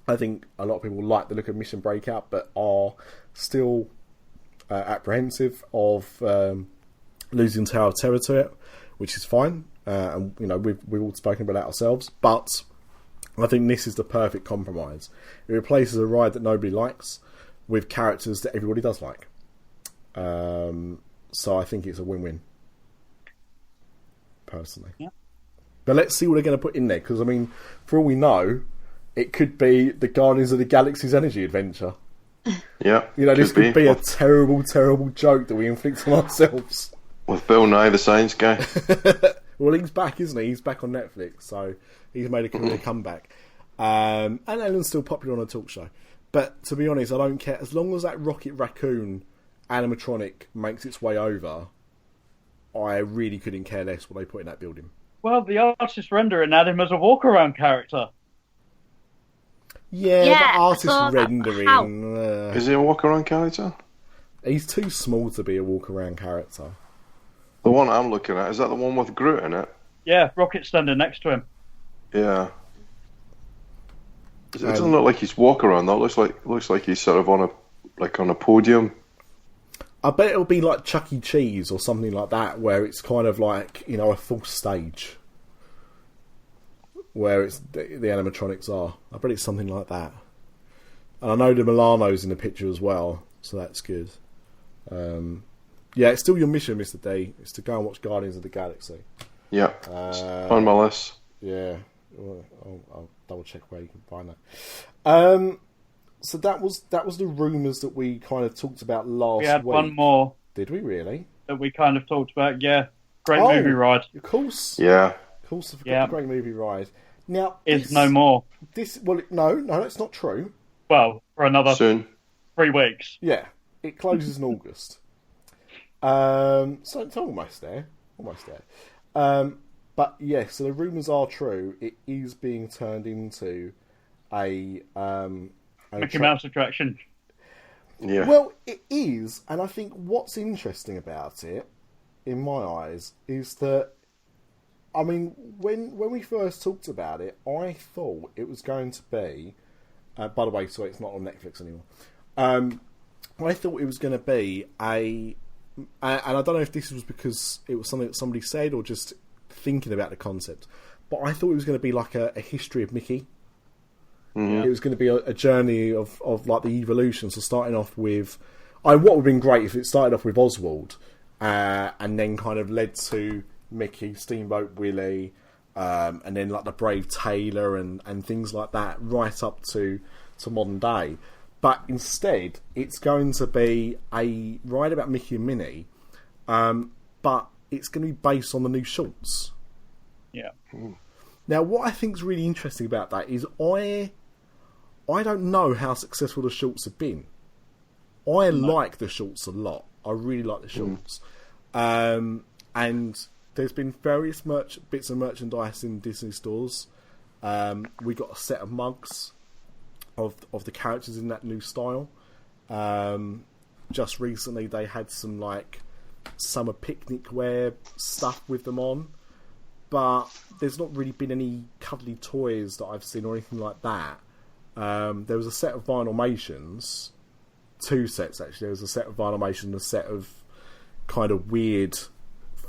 I think a lot of people like the look of Mission Breakout, but are still apprehensive of losing Tower of Terror to it, which is fine. And we've all spoken about that ourselves, but I think this is the perfect compromise. It replaces a ride that nobody likes with characters that everybody does like. So I think it's a win-win, personally. Yeah. But let's see what they're going to put in there, because I mean, for all we know, it could be the Guardians of the Galaxy's Energy Adventure. Yeah, this could be a terrible, terrible joke that we inflict on ourselves. With Bill Nye, the Science Guy. Well, he's back, isn't he? He's back on Netflix, so he's made a career comeback. And Ellen's still popular on a talk show. But to be honest, I don't care. As long as that Rocket Raccoon animatronic makes its way over, I really couldn't care less what they put in that building. Well, the artist rendering had him as a walk-around character. Yeah, the artist rendering... Is he a walk-around character? He's too small to be a walk-around character. The one I'm looking at, is that the one with Groot in it? Yeah, Rocket standing next to him. Yeah. It doesn't look like he's walk around though. It looks like he's sort of on a podium. I bet it'll be like Chuck E. Cheese or something like that, where it's kind of like, a full stage. Where it's the animatronics are. I bet it's something like that. And I know the Milano's in the picture as well, so that's good. Yeah, it's still your mission, Mr. D. It's to go and watch Guardians of the Galaxy. Yeah, on my list. Yeah. I'll double check where you can find that. So that was the rumours that we kind of talked about last week. We had one more. Did we really? That we kind of talked about, yeah. Great movie ride. Of course. Yeah. Of course, the Great Movie Ride. Now, it's no more. No, that's not true. Well, for another soon 3 weeks. Yeah, it closes in August. So it's almost there. But yes, so the rumours are true. It is being turned into a Mickey Mouse attraction. Yeah. Well, it is, and I think what's interesting about it, in my eyes, is that, I mean, when we first talked about it, I thought it was going to be. By the way, sorry, it's not on Netflix anymore. I thought it was going to be and I don't know if this was because it was something that somebody said or just thinking about the concept, but I thought it was going to be like a history of Mickey. Mm-hmm. It was going to be a journey of like the evolution. So starting off with, what would have been great if it started off with Oswald, and then kind of led to Mickey, Steamboat Willie, and then like the Brave Tailor and things like that, right up to modern day. But instead, it's going to be a ride about Mickey and Minnie, but it's going to be based on the new shorts. Yeah. Now, what I think is really interesting about that is I don't know how successful the shorts have been. I like the shorts a lot. I really like the shorts. And there's been various bits of merchandise in Disney stores. We got a set of mugs of the characters in that new style. Just recently they had some like summer picnic wear stuff with them on, but there's not really been any cuddly toys that I've seen or anything like that. There was a set of Vinylmations, 2 sets actually. There was a set of Vinylmation and a set of kind of weird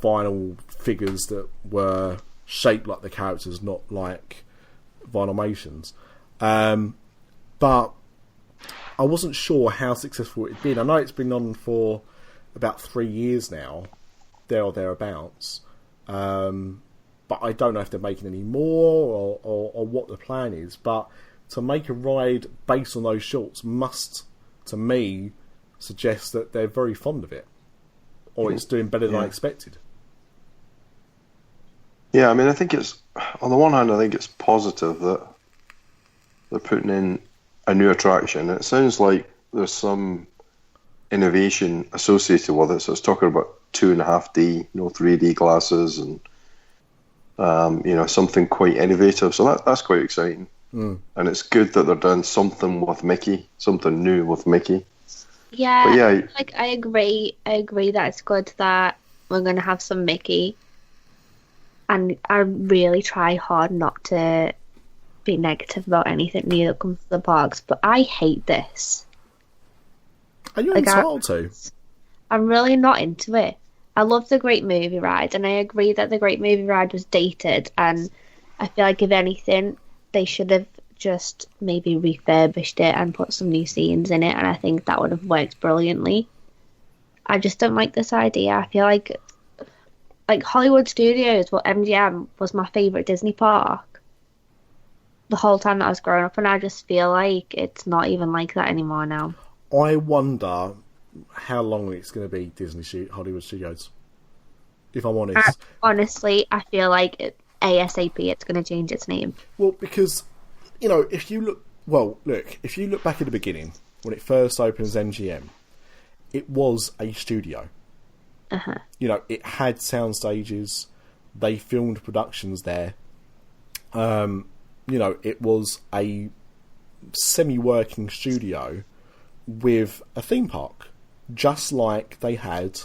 vinyl figures that were shaped like the characters, not like Vinylmations. But I wasn't sure how successful it had been. I know it's been on for about 3 years now, there or thereabouts. But I don't know if they're making any more or what the plan is. But to make a ride based on those shorts must, to me, suggest that they're very fond of it. Or it's doing better than I expected. Yeah, I mean, I think it's, on the one hand, I think it's positive that they're putting in a new attraction. It sounds like there's some innovation associated with it. So it's talking about 2.5D, 3D glasses, and something quite innovative. So that's quite exciting. And it's good that they're doing something with Mickey, something new with Mickey. Yeah, but yeah, like I agree that it's good that we're going to have some Mickey. And I really try hard not to be negative about anything new that comes to the parks, but I hate this. Are you entitled to? I'm really not into it. I love the Great Movie Ride, and I agree that the Great Movie Ride was dated, and I feel like if anything, they should have just maybe refurbished it and put some new scenes in it, and I think that would have worked brilliantly. I just don't like this idea. I feel like Hollywood Studios, MGM, was my favourite Disney park the whole time that I was growing up, and I just feel like it's not even like that anymore now. I wonder how long it's going to be Hollywood Studios, if I'm honest. Honestly, I feel like ASAP it's going to change its name. Well, because, if you look back at the beginning, when it first opened as MGM, it was a studio. Uh-huh. It had sound stages. They filmed productions there. It was a semi-working studio with a theme park, just like they had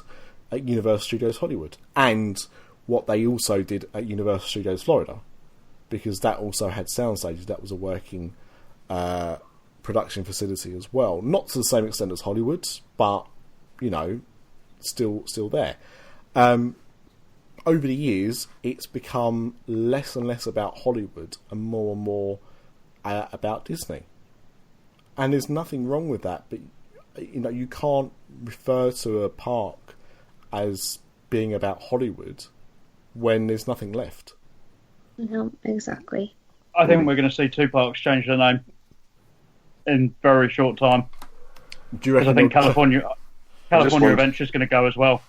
at Universal Studios Hollywood, and what they also did at Universal Studios Florida, because that also had sound stages. That was a working production facility as well, not to the same extent as Hollywood, but still there. Over the years, it's become less and less about Hollywood and more about Disney. And there's nothing wrong with that, but you can't refer to a park as being about Hollywood when there's nothing left. No, exactly. I think we're going to see two parks change their name in very short time. Do you reckon? Because I think California Adventure is going to go as well.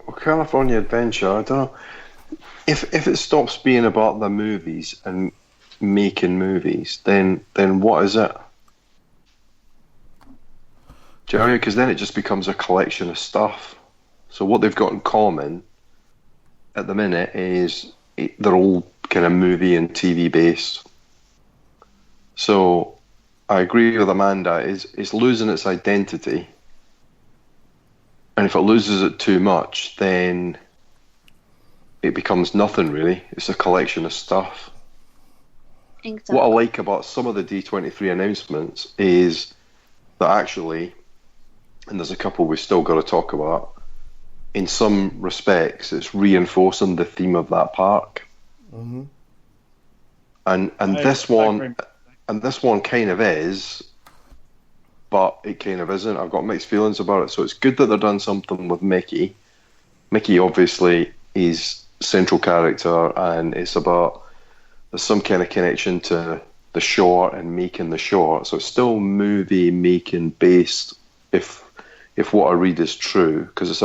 Well, California Adventure, I don't know. If it stops being about the movies and making movies, then what is it? Do you know what I mean? Because then it just becomes a collection of stuff. So what they've got in common at the minute is they're all kind of movie and TV based. So I agree with Amanda. It's losing its identity, and if it loses it too much, then it becomes nothing really. It's a collection of stuff. Exactly. What I like about some of the D23 announcements is that actually, and there's a couple we've still got to talk about, in some respects it's reinforcing the theme of that park. Mm-hmm. And this one kind of is, but it kind of isn't. I've got mixed feelings about it. So it's good that they've done something with Mickey. Mickey obviously is central character, and it's about, there's some kind of connection to the short and making the short. So it's still movie making based, if what I read is true, because it's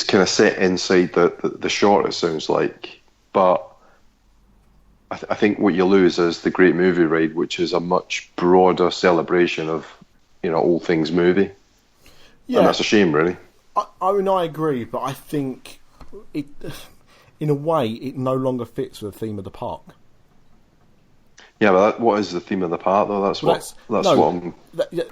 kind of set inside the short, it sounds like. But I think what you lose is the Great Movie Ride, which is a much broader celebration of, all things movie. Yeah. And that's a shame, really. I mean, I agree, but I think it, in a way, it no longer fits with the theme of the park. Yeah, but what is the theme of the park, though? At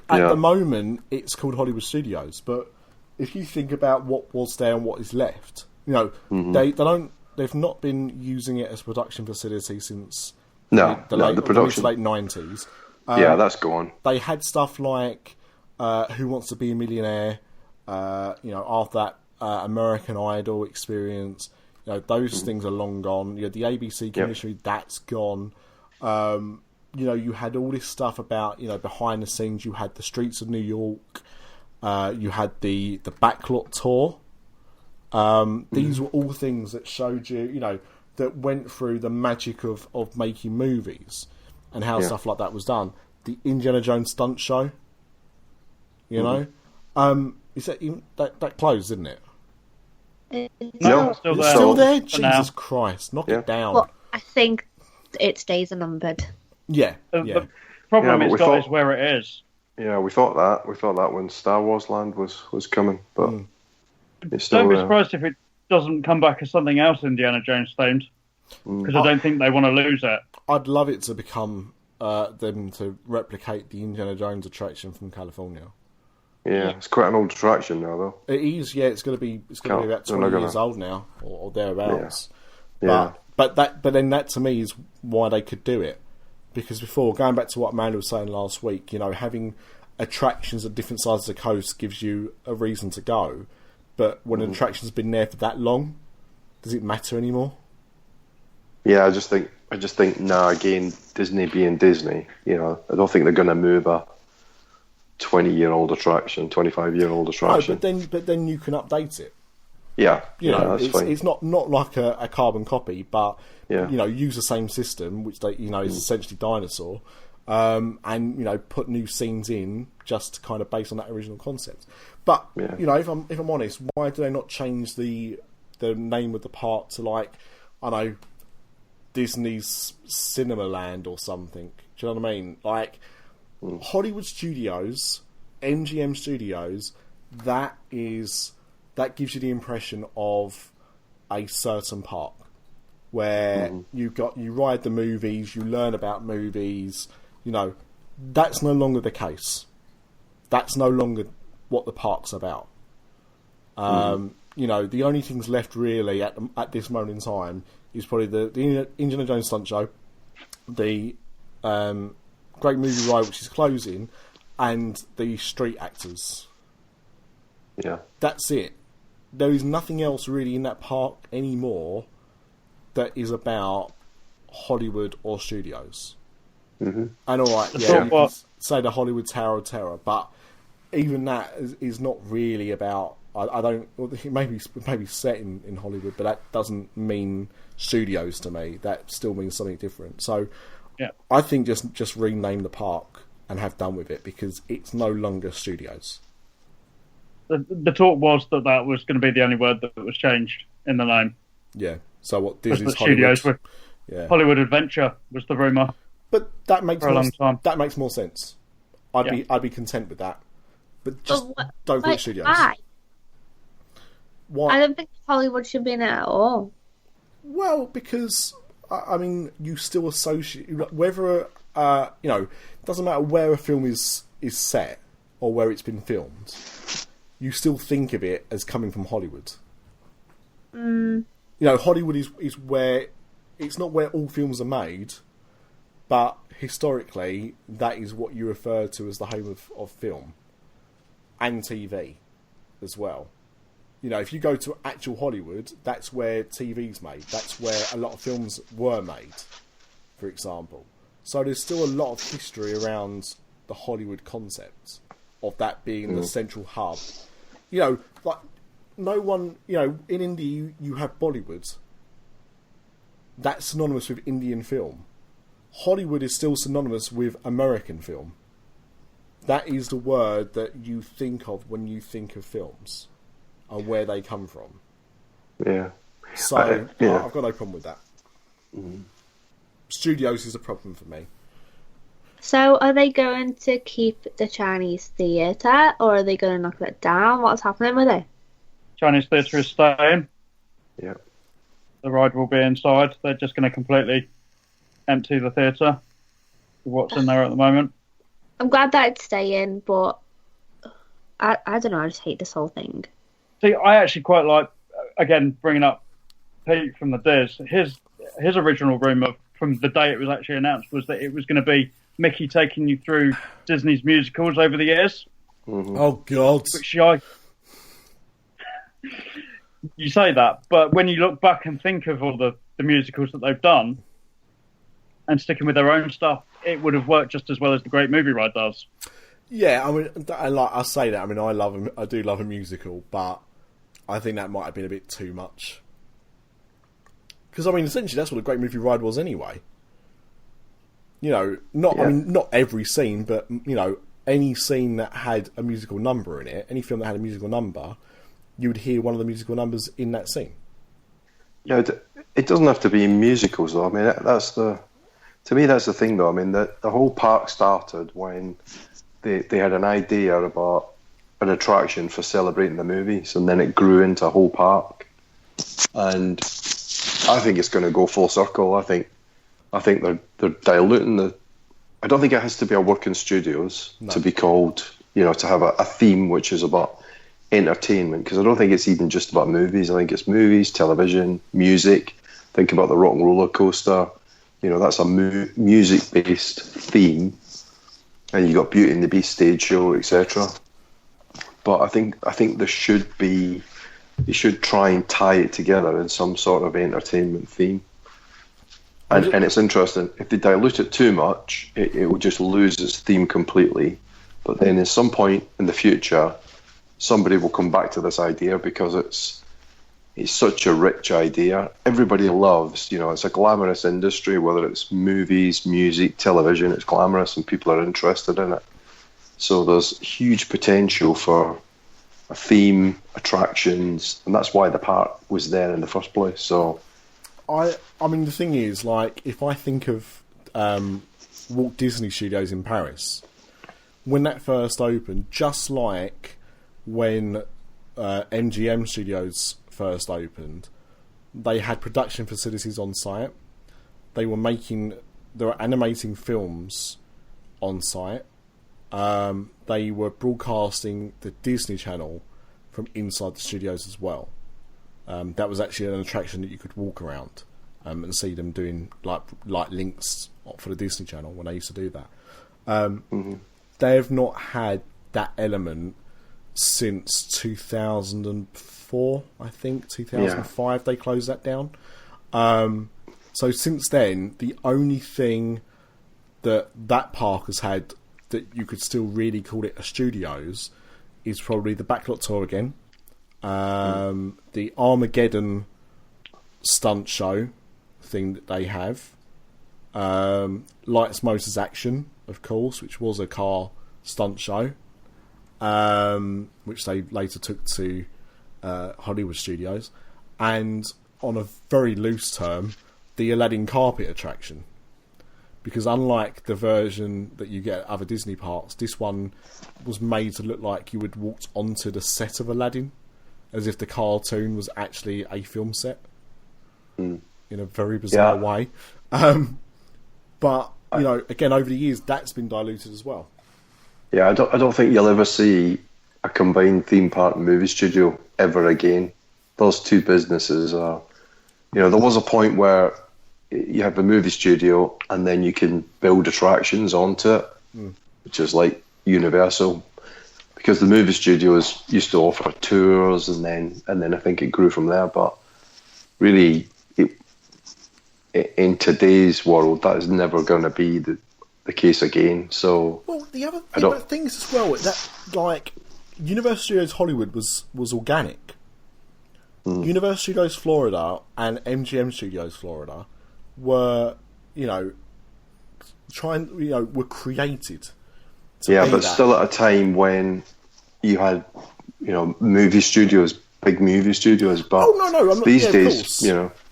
the moment, it's called Hollywood Studios, but if you think about what was there and what is left, mm-hmm. they've not been using it as a production facility since the late 90s. That's gone. They had stuff like Who Wants to Be a Millionaire, after that American Idol experience, those things are long gone. The ABC commissioner, that's gone. You had all this stuff about, behind the scenes. You had the streets of New York. You had the backlot tour. These were all things that showed you, that went through the magic of making movies and how stuff like that was done. The Indiana Jones stunt show, is that closed, isn't it? No, it's still there. Jesus Christ, knock it down. Well, I think its days are numbered. Yeah. The problem is where it is. Yeah, we thought that. We thought that when Star Wars Land was coming, but it's still don't be surprised if it doesn't come back as something else Indiana Jones themed, because I don't think they want to lose it. I'd love it to become them to replicate the Indiana Jones attraction from California. Yeah, it's quite an old attraction now, though. It is. Yeah, it's going to be about 20 years old now, or thereabouts. Yeah. But then that to me is why they could do it. Because before, going back to what Amanda was saying last week, having attractions at different sides of the coast gives you a reason to go. But when an attraction's been there for that long, does it matter anymore? Yeah, I just think now, again, Disney being Disney, I don't think they're going to move a 20-year-old attraction, 25-year-old attraction. No, but then you can update it. Yeah, that's fine. It's not like a carbon copy, but use the same system, which is essentially Dinosaur, and put new scenes in just kind of based on that original concept. But if I'm honest, why do they not change the name of the park to, like, I don't know, Disney's Cinema Land or something? Do you know what I mean? Like Hollywood Studios, MGM Studios, that gives you the impression of a certain park where you ride the movies, you learn about movies. That's no longer the case. That's no longer what the park's about. The only things left really at this moment in time is probably the Indiana Jones stunt show, the Great Movie Ride, which is closing, and the street actors. Yeah, that's it. There is nothing else really in that park anymore that is about Hollywood or studios. And alright, you can say the Hollywood Tower of Terror, but even that is not really about I don't. Well, it may be set in Hollywood, but that doesn't mean studios to me. That still means something different. So, yeah, I think just rename the park and have done with it, because it's no longer studios. The talk was that was going to be the only word that was changed in the name. Yeah. So what Disney's Hollywood? Studios yeah. Hollywood Adventure was the rumour. But that makes for a long time. That makes more sense. I'd be content with that. But just don't call it studios. Why? I don't think Hollywood should be in it at all. Well, because I mean, you still associate whether it doesn't matter where a film is set or where it's been filmed. You still think of it as coming from Hollywood. Hollywood is where it's not where all films are made, but historically that is what you refer to as the home of film and TV as well. If you go to actual Hollywood, that's where TV's made. That's where a lot of films were made, for example. So there's still a lot of history around the Hollywood concept of that being the central hub. Like no one, in India you have Bollywood. That's synonymous with Indian film. Hollywood is still synonymous with American film. That is the word that you think of when you think of films and where they come from. Yeah. So I've got no problem with that. Studios is a problem for me. So are they going to keep the Chinese theatre, or are they going to knock that down? What's happening with it? Chinese theatre is staying. Yeah. The ride will be inside. They're just going to completely empty the theatre with what's in there at the moment. I'm glad that it's staying, but I don't know, I just hate this whole thing. See, I actually quite like, again, bringing up Pete from the Dis. His original rumour from the day it was actually announced was that it was going to be Mickey taking you through Disney's musicals over the years. Mm-hmm. Oh, God. Which you say that, but when you look back and think of all the musicals that they've done and sticking with their own stuff, it would have worked just as well as the Great Movie Ride does. Yeah, I mean, I say that. I mean, I do love a musical, but I think that might have been a bit too much. Because I mean, essentially, that's what a Great Movie Ride was anyway. I mean, not every scene, but any scene that had a musical number in it, any film that had a musical number, you would hear one of the musical numbers in that scene. Yeah, it doesn't have to be musicals, though. I mean, to me, that's the thing, though. I mean, the whole park started when they had an idea about an attraction for celebrating the movies, and then it grew into a whole park. And I think it's going to go full circle. I think they're diluting the. I don't think it has to be a working studios to be called, to have a theme which is about entertainment, because I don't think it's even just about movies. I think it's movies, television, music. Think about the Rock and Roller Coaster. That's a music-based theme, and you got Beauty and the Beast stage show, etc. But I think they should try and tie it together in some sort of entertainment theme. And it's interesting, if they dilute it too much, it will just lose its theme completely. But then at some point in the future, somebody will come back to this idea, because it's such a rich idea. Everybody loves, it's a glamorous industry, whether it's movies, music, television, it's glamorous and people are interested in it. So there's huge potential for a theme, attractions, and that's why the park was there in the first place. So I mean, the thing is, like, if I think of Walt Disney Studios in Paris, when that first opened, just like when MGM Studios first opened, they had production facilities on site. They were animating films on site. They were broadcasting the Disney Channel from inside the studios as well. That was actually an attraction that you could walk around and see them doing like links for the Disney Channel when they used to do that. They have not had that element since 2004, I think. 2005 they closed that down. So since then, the only thing that park has had that you could still really call it a studios is probably the Backlot Tour again, the Armageddon stunt show thing that they have, Lights, Motors, Action, of course, which was a car stunt show, which they later took to Hollywood Studios, and on a very loose term, the Aladdin carpet attraction. Because unlike the version that you get at other Disney parks, this one was made to look like you had walked onto the set of Aladdin, as if the cartoon was actually a film set, in a very bizarre way. But, you know, again, over the years, that's been diluted as well. Yeah, I don't think you'll ever see a combined theme park and movie studio ever again. Those two businesses are, you know, there was a point where you have a movie studio and then you can build attractions onto it, which is like Universal, because the movie studios used to offer tours, and then I think it grew from there. But really, in today's world, that is never going to be the case again. So, well, the other thing is as well that, like, Universal Studios Hollywood was organic. Universal Studios Florida and MGM Studios Florida were, were created. But still at a time when you had, movie studios, big movie studios. But I'm not, these days,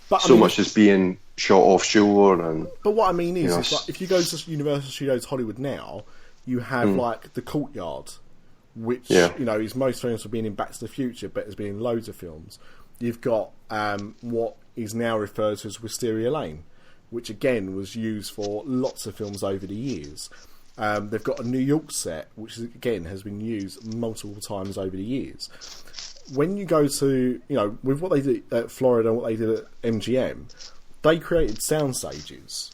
much is being shot offshore. But what I mean is like, if you go to Universal Studios Hollywood now, you have like the Courtyard, which is most famous for being in Back to the Future, but has been in loads of films. You've got what is now referred to as Wisteria Lane, which again was used for lots of films over the years. They've got a New York set, which again has been used multiple times over the years. When you go to, with what they did at Florida and what they did at MGM, they created sound stages,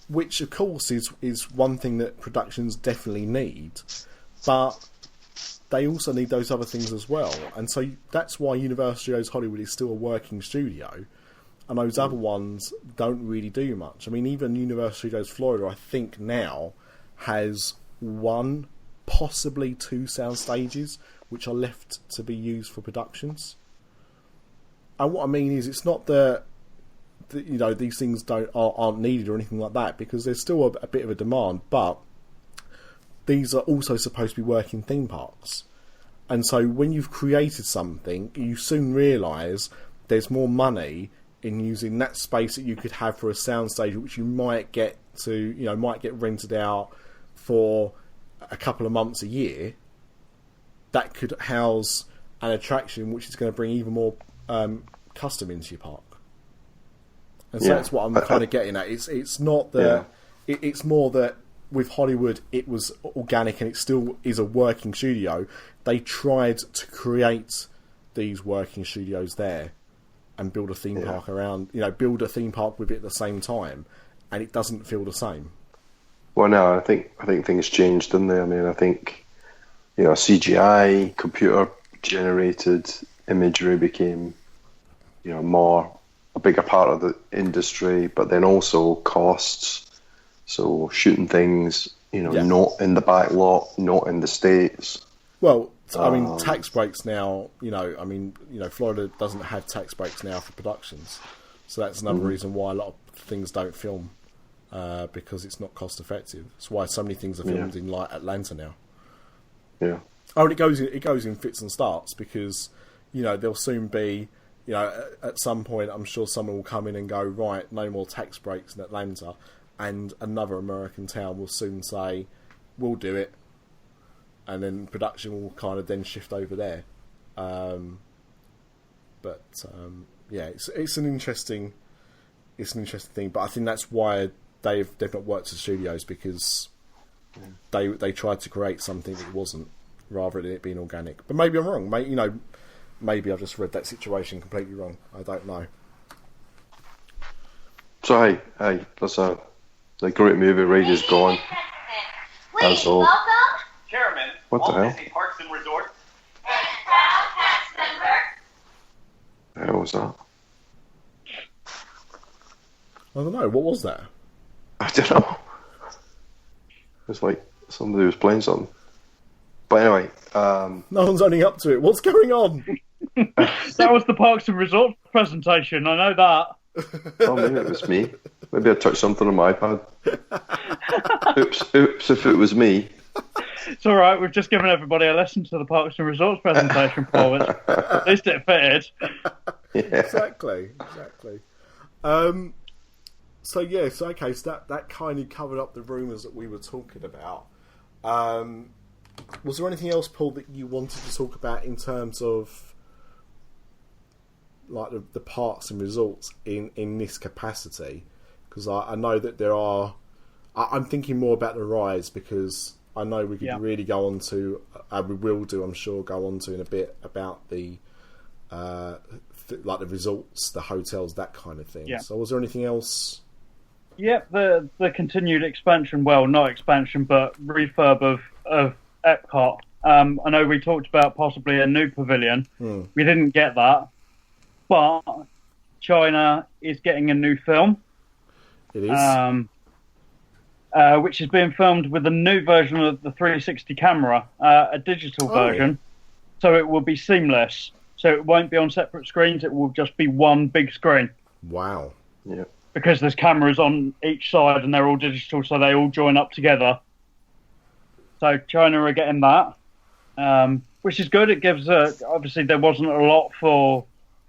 which of course is one thing that productions definitely need, but they also need those other things as well. And so that's why Universal Studios Hollywood is still a working studio, and those other ones don't really do much. I mean, even Universal Studios Florida, I think now, has one, possibly two sound stages which are left to be used for productions. And what I mean is, it's not that these things aren't needed or anything like that, because there's still a bit of a demand, but these are also supposed to be working theme parks. And so when you've created something, you soon realise there's more money in using that space that you could have for a soundstage, which you might get rented out for a couple of months a year, that could house an attraction which is going to bring even more custom into your park. And so that's what I'm kind of getting at. It's not that it's more that with Hollywood it was organic and it still is a working studio. They tried to create these working studios there and build a theme park around, build a theme park with it at the same time, and it doesn't feel the same. Well, no, I think things changed, didn't they? I mean, I think CGI, computer generated imagery became a bigger part of the industry, but then also costs. So shooting things, not in the back lot, not in the States. Well, I mean, tax breaks now, Florida doesn't have tax breaks now for productions. So that's another reason why a lot of things don't film, because it's not cost effective. That's why so many things are filmed in like Atlanta now. Yeah. Oh, and it goes in fits and starts, because, there'll soon be, at some point, I'm sure someone will come in and go, right, no more tax breaks in Atlanta. And another American town will soon say, we'll do it. And then production will kind of then shift over there. It's an interesting thing. But I think that's why they've not worked with studios, because they tried to create something that wasn't, rather than it being organic. But maybe I'm wrong. Maybe I've just read that situation completely wrong. I don't know. So hey, that's the great movie ride is gone. That's all. Chairman, what the hell? Disney Parks and Resorts. The hell was that? I don't know. What was that? I don't know. It's like somebody was playing something. But anyway, no one's owning up to it. What's going on? That was the Parks and Resorts presentation. I know that. Oh, maybe it was me. Maybe I touched something on my iPad. Oops, if it was me. It's all right. We've just given everybody a lesson to the Parks and Resorts presentation, Paul. At least it fitted. Yeah. Exactly. So that kind of covered up the rumours that we were talking about. Was there anything else, Paul, that you wanted to talk about in terms of like the parks and resorts in this capacity? Because I know that there are. I'm thinking more about the rides, because I know we could really go on to. We will do, I'm sure, go on to in a bit about the like the resorts, the hotels, that kind of thing. Yeah. So was there anything else? Yep, the continued expansion, well, not expansion, but refurb of Epcot. I know we talked about possibly a new pavilion. We didn't get that, but China is getting a new film. It is. Which is being filmed with a new version of the 360 camera, a digital version, so it will be seamless. So it won't be on separate screens, it will just be one big screen. Wow. Yeah. Because there's cameras on each side and they're all digital, so they all join up together. So China are getting that, which is good. It gives, obviously there wasn't a lot for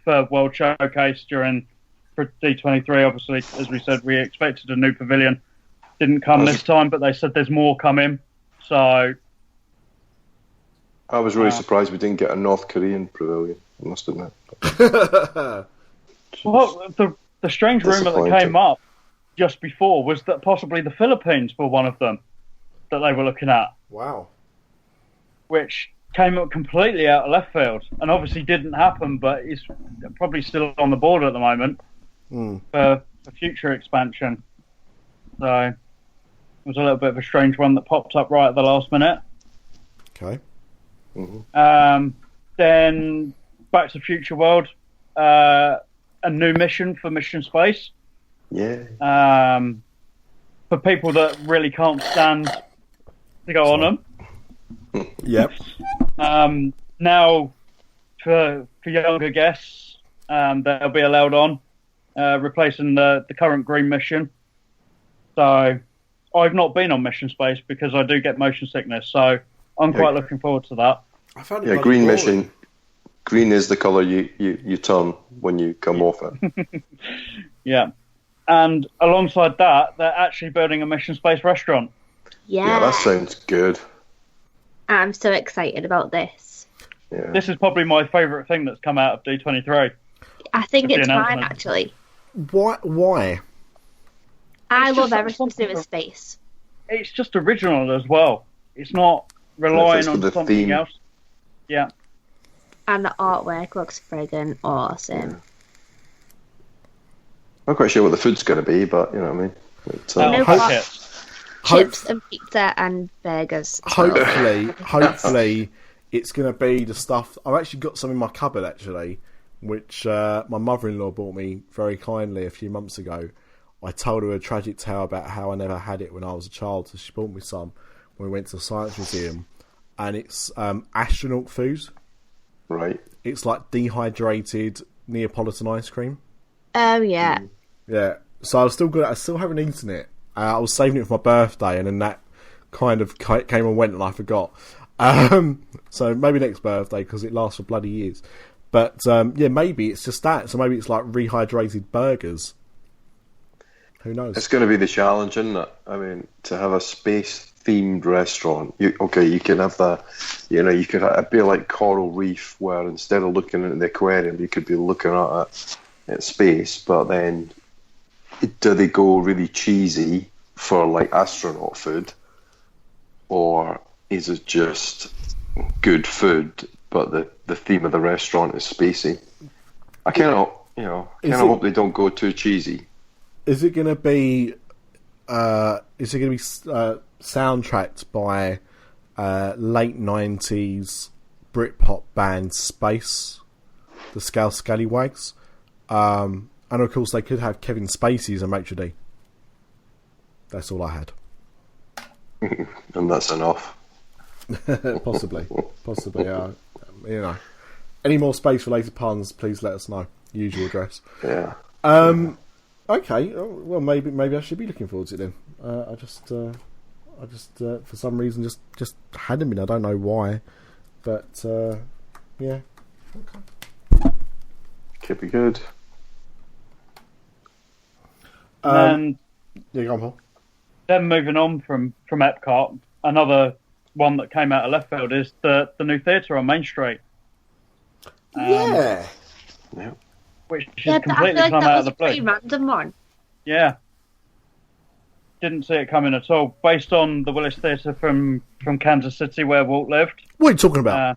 World Showcase for D23, obviously. As we said, we expected a new pavilion. Didn't come this time, but they said there's more coming. So I was really surprised we didn't get a North Korean pavilion, I must admit. Well, the strange rumour that came up just before was that possibly the Philippines were one of them that they were looking at. Wow. Which came up completely out of left field and obviously didn't happen, but is probably still on the board at the moment for future expansion. So it was a little bit of a strange one that popped up right at the last minute. Okay. Then Back to Future World, a new mission for Mission Space. Yeah. For people that really can't stand to go on them. Yep. Now, for younger guests, they'll be allowed on, replacing the current green mission. So I've not been on Mission Space because I do get motion sickness, so I'm quite looking forward to that. I found it green boring. mission. Green is the colour you turn when you come off it. Yeah. And alongside that, they're actually building a Mission Space restaurant. Yeah, that sounds good. I'm so excited about this. Yeah. This is probably my favourite thing that's come out of D23. I think With it's the fine, announcement. actually. Why? I It's love just everything to do something with space. It's just original as well. It's not relying on the something theme. else. Yeah. And the artwork looks friggin' awesome. I'm not quite sure what the food's going to be, but you know what I mean. It's, You know what? Chips. Chips and pizza and burgers. Hopefully, it's going to be the stuff. I've actually got some in my cupboard, actually, which my mother-in-law bought me very kindly a few months ago. I told her a tragic tale about how I never had it when I was a child, so she bought me some when we went to the Science Museum. And it's astronaut food. right. It's like dehydrated Neapolitan ice cream. Oh, yeah. Yeah. So I still haven't eaten it. I was saving it for my birthday, and then that kind of came and went, and I forgot. So maybe next birthday, because it lasts for bloody years. But yeah, maybe it's just that. So maybe it's like rehydrated burgers. Who knows? It's going to be the challenge, isn't it? I mean, to have a space-themed restaurant. You can have you could be like Coral Reef, where instead of looking at the aquarium, you could be looking at space. But then, do they go really cheesy for like astronaut food, or is it just good food, but the theme of the restaurant is spacey? I kind of hope they don't go too cheesy. Is it going to be? Soundtracked by late 90s Britpop band Space, the Scallywags, and of course they could have Kevin Spacey as a maitre d'. That's all I had. And that's enough. Possibly. Any more space-related puns, please let us know. Usual address. Yeah. Okay. Well, maybe I should be looking forward to it then. I just for some reason just hadn't been. I don't know why, but yeah. Okay. Could be good. And yeah, go on, Paul. Then moving on from Epcot, another one that came out of left field is the new theatre on Main Street. Yeah. Which has completely I feel like come that out was of the a blue. pretty random one. Yeah. Didn't see it coming at all. Based on the Willis Theatre from Kansas City where Walt lived. What are you talking about?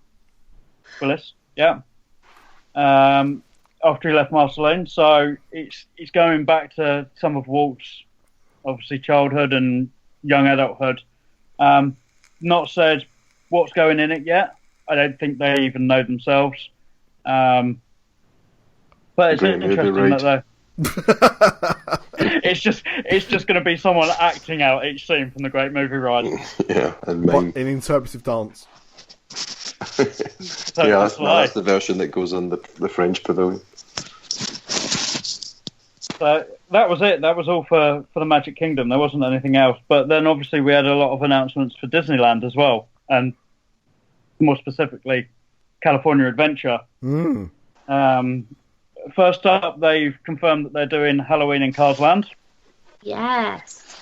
Willis, yeah. After he left Marceline. So it's going back to some of Walt's, obviously, childhood and young adulthood. Not said what's going in it yet. I don't think they even know themselves. But it's interesting that it's just going to be someone acting out each scene from the Great Movie Ride. Yeah, and an interpretive dance. So yeah, that's the version that goes on the French Pavilion. So that was it. That was all for the Magic Kingdom. There wasn't anything else. But then obviously we had a lot of announcements for Disneyland as well, and more specifically, California Adventure. First up, they've confirmed that they're doing Halloween in Cars Land. Yes.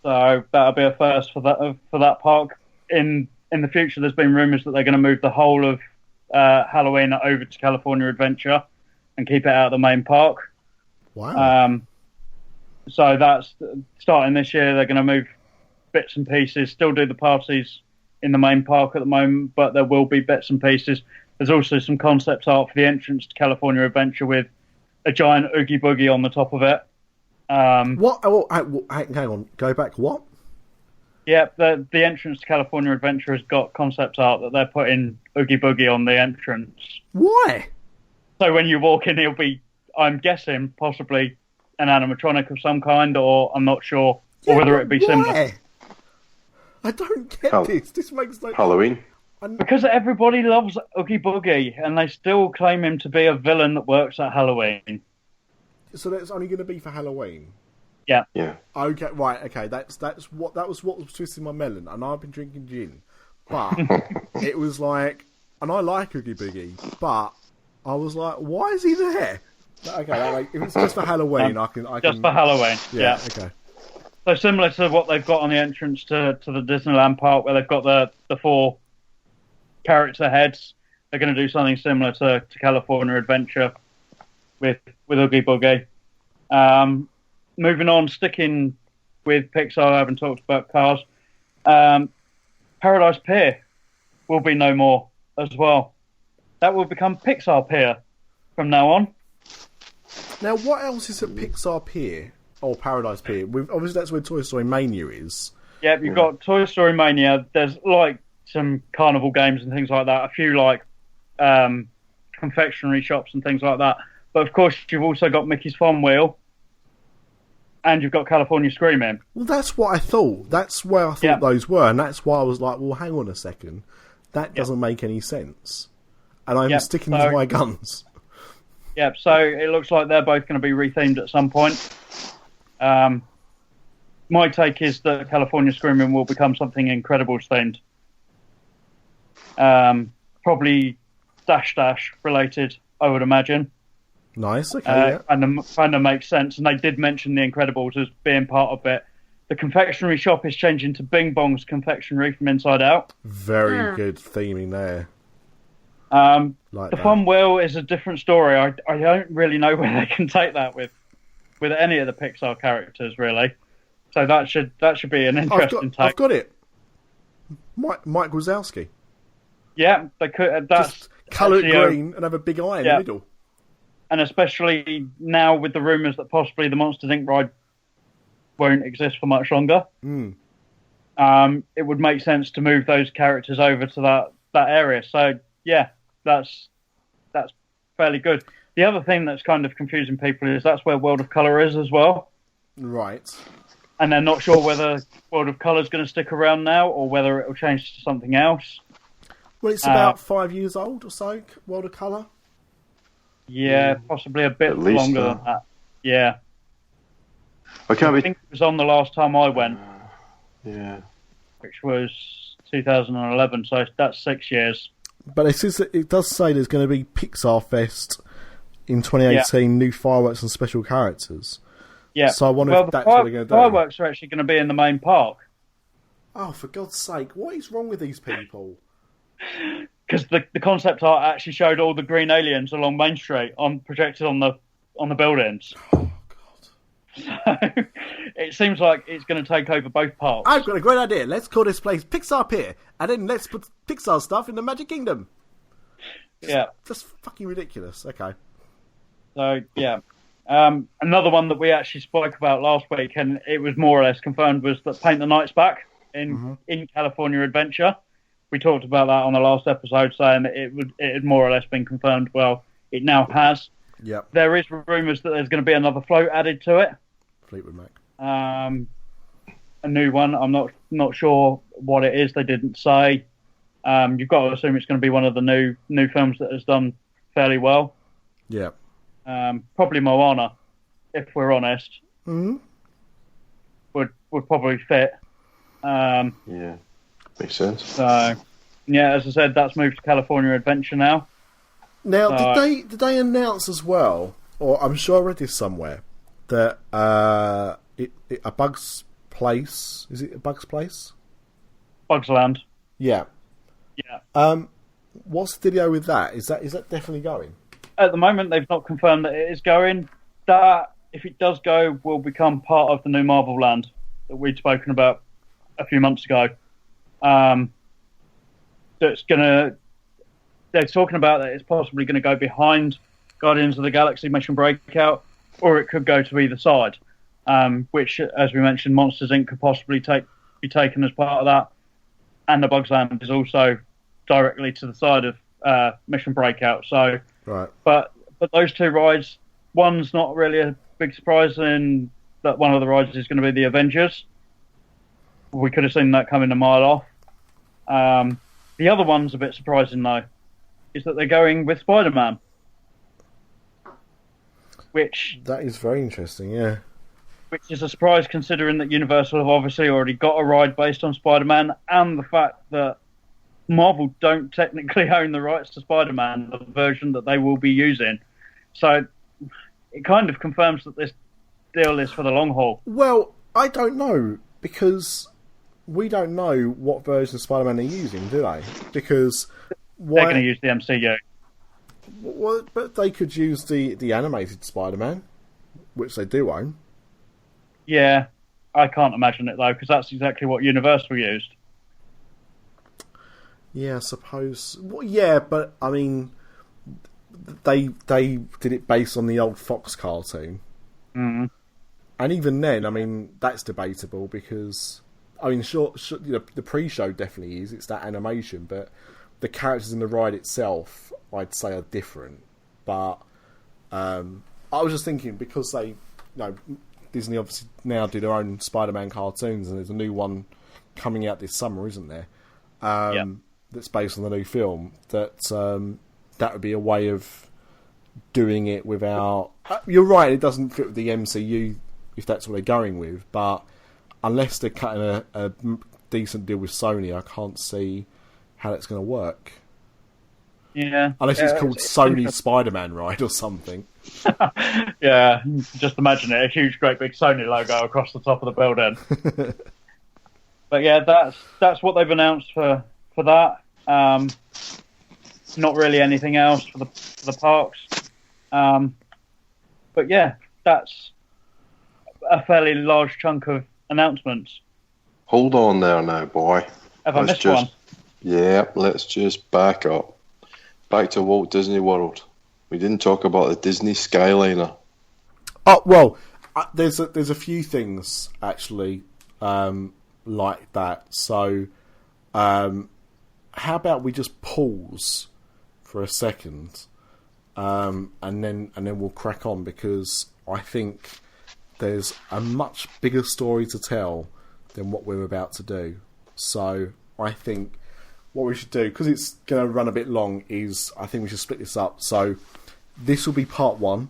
So that'll be a first for that park. In the future, there's been rumours that they're going to move the whole of Halloween over to California Adventure and keep it out of the main park. Wow. So that's starting this year. They're going to move bits and pieces, still do the parties in the main park at the moment, but there will be bits and pieces. There's also some concept art for the entrance to California Adventure with a giant Oogie Boogie on the top of it. What? Oh, hang on. Go back. What? Yeah, the entrance to California Adventure has got concept art that they're putting Oogie Boogie on the entrance. Why? So when you walk in, he'll be, I'm guessing, possibly an animatronic of some kind, or I'm not sure, or whether it'd be similar. I don't get this. This makes no Halloween. Because everybody loves Oogie Boogie, and they still claim him to be a villain that works at Halloween. So that's only going to be for Halloween. Yeah. Yeah. Okay. Right. Okay. That was what was twisting my melon, and I've been drinking gin, but it was like, and I like Oogie Boogie, but I was like, why is he there? Okay. If it's just for Halloween, I can. Just for Halloween. Yeah. Okay. So similar to what they've got on the entrance to the Disneyland park, where they've got the 4 character heads, they're going to do something similar to California Adventure with Oogie Boogie. Moving on, sticking with Pixar, I haven't talked about Cars. Paradise Pier will be no more as well. That will become Pixar Pier from now on. Now, what else is at Pixar Pier? Or Paradise Pier? Obviously, that's where Toy Story Mania is. Yeah, you've got Toy Story Mania. There's like some carnival games and things like that. A few like confectionery shops and things like that. But of course, you've also got Mickey's Fun Wheel, and you've got California Screaming. Well, that's what I thought. That's where I thought those were, and that's why I was like, well, hang on a second. That doesn't make any sense. And I'm sticking to my guns. Yeah, so it looks like they're both going to be rethemed at some point. My take is that California Screaming will become something Incredibles themed. Probably Dash related, I would imagine. Nice, okay. And kind of makes sense. And they did mention the Incredibles as being part of it. The confectionery shop is changing to Bing Bong's Confectionery from Inside Out. Very good theming there. The Fun Wheel is a different story. I don't really know where they can take that with any of the Pixar characters, really. So that should be an interesting take. I've got it. Mike Wazowski. Yeah, they could. Just colour it green and have a big eye in the middle. And especially now with the rumours that possibly the Monsters Inc. ride won't exist for much longer, it would make sense to move those characters over to that area. So yeah, that's fairly good. The other thing that's kind of confusing people is that's where World of Colour is as well. Right. And they're not sure whether World of Colour is going to stick around now or whether it will change to something else. Well, it's about 5 years old or so, World of Colour. Yeah, possibly a bit longer than that. Yeah. I think it was on the last time I went. Yeah. Which was 2011, so that's 6 years. But it does say there's going to be Pixar Fest in 2018, new fireworks and special characters. Yeah. So I wonder if that's what they're going to do. Fireworks are actually going to be in the main park. Oh, for God's sake, what is wrong with these people? Because the concept art actually showed all the green aliens along Main Street projected on the buildings. Oh, God. So it seems like it's going to take over both parks. I've got a great idea. Let's call this place Pixar Pier, and then let's put Pixar stuff in the Magic Kingdom. Yeah. Just fucking ridiculous. Okay. So, yeah. Another one that we actually spoke about last week, and it was more or less confirmed, was that Paint the Night's back in California Adventure. We talked about that on the last episode, saying that it had more or less been confirmed. Well, it now has. Yep. There is rumours that there's going to be another float added to it. Fleetwood Mac. A new one. I'm not sure what it is. They didn't say. You've got to assume it's going to be one of the new films that has done fairly well. Yeah. Probably Moana, if we're honest. Mm-hmm. Would probably fit. Yeah, makes sense. So, yeah, as I said, that's moved to California Adventure now. Now, did they announce as well, or I'm sure I read this somewhere, that A Bug's Place, is it A Bug's Place? Bug's Land. Yeah. Yeah. What's the deal with that? Is that definitely going? At the moment, they've not confirmed that it is going. That, if it does go, will become part of the new Marvel Land that we'd spoken about a few months ago. They're talking about that it's possibly going to go behind Guardians of the Galaxy Mission Breakout, or it could go to either side, which, as we mentioned, Monsters, Inc. could possibly be taken as part of that. And the Bugs Land is also directly to the side of Mission Breakout. So, right. But those two rides, one's not really a big surprise in that one of the rides is going to be the Avengers. We could have seen that coming a mile off. The other one's a bit surprising, though, is that they're going with Spider-Man. That is very interesting, yeah. Which is a surprise considering that Universal have obviously already got a ride based on Spider-Man, and the fact that Marvel don't technically own the rights to Spider-Man, the version that they will be using. So it kind of confirms that this deal is for the long haul. Well, I don't know, because we don't know what version of Spider-Man they're using, do they? Because they're going to use the MCU. Well, but they could use the animated Spider-Man, which they do own. Yeah, I can't imagine it, though, because that's exactly what Universal used. Yeah, I suppose. Well, yeah, but, I mean, they did it based on the old Fox cartoon. Mm. And even then, I mean, that's debatable because, I mean, sure, you know, the pre-show definitely is. It's that animation, but the characters in the ride itself, I'd say, are different. But I was just thinking, because they, you know, Disney obviously now do their own Spider-Man cartoons, and there's a new one coming out this summer, isn't there? That's based on the new film. That would be a way of doing it without. You're right; it doesn't fit with the MCU if that's what they're going with. But unless they're cutting a decent deal with Sony, I can't see how that's going to work. Yeah, unless it's called Sony Spider-Man Ride or something. Yeah, just imagine it—a huge, great big Sony logo across the top of the building. But yeah, that's what they've announced for that. Not really anything else for the parks. But yeah, that's a fairly large chunk of announcements. Hold on there now, boy. Have I missed one? Yeah, let's just back up. Back to Walt Disney World. We didn't talk about the Disney Skyliner. Oh, well, there's a few things, actually, like that. So, how about we just pause for a second, and then we'll crack on, because I think there's a much bigger story to tell than what we're about to do. So I think what we should do, because it's going to run a bit long, is I think we should split this up. So this will be part 1,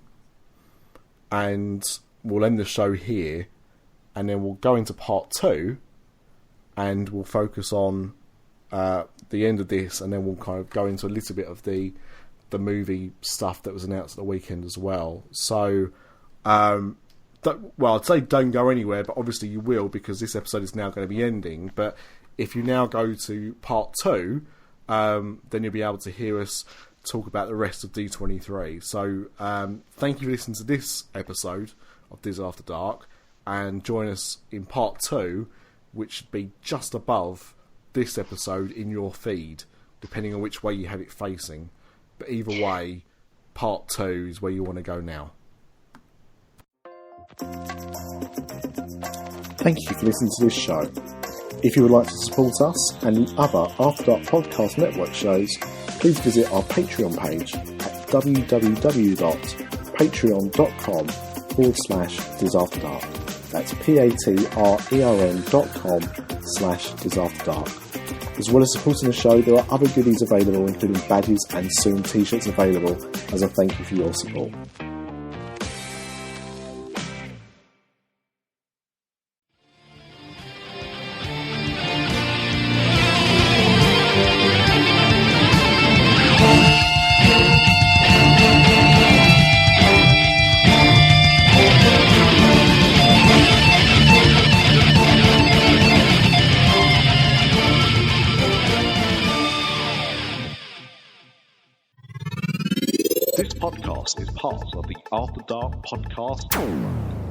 and we'll end the show here, and then we'll go into part 2, and we'll focus on the end of this, and then we'll kind of go into a little bit of the movie stuff that was announced at the weekend as well. So, well, I'd say don't go anywhere, but obviously you will, because this episode is now going to be ending. But if you now go to part 2, then you'll be able to hear us talk about the rest of D23. So, thank you for listening to this episode of Dis After Dark, and join us in part 2, which should be just above this episode in your feed, depending on which way you have it facing. But either way, part 2 is where you want to go now. Thank you for listening to this show. If you would like to support us and the other After Dark Podcast Network shows, please visit our Patreon page at www.patreon.com/DisAfterDark. That's patreon.com/DisAfterDark. As well as supporting the show, there are other goodies available, including badges and soon t-shirts available, as a thank you for your support. This podcast is part of the After Dark Podcast Network.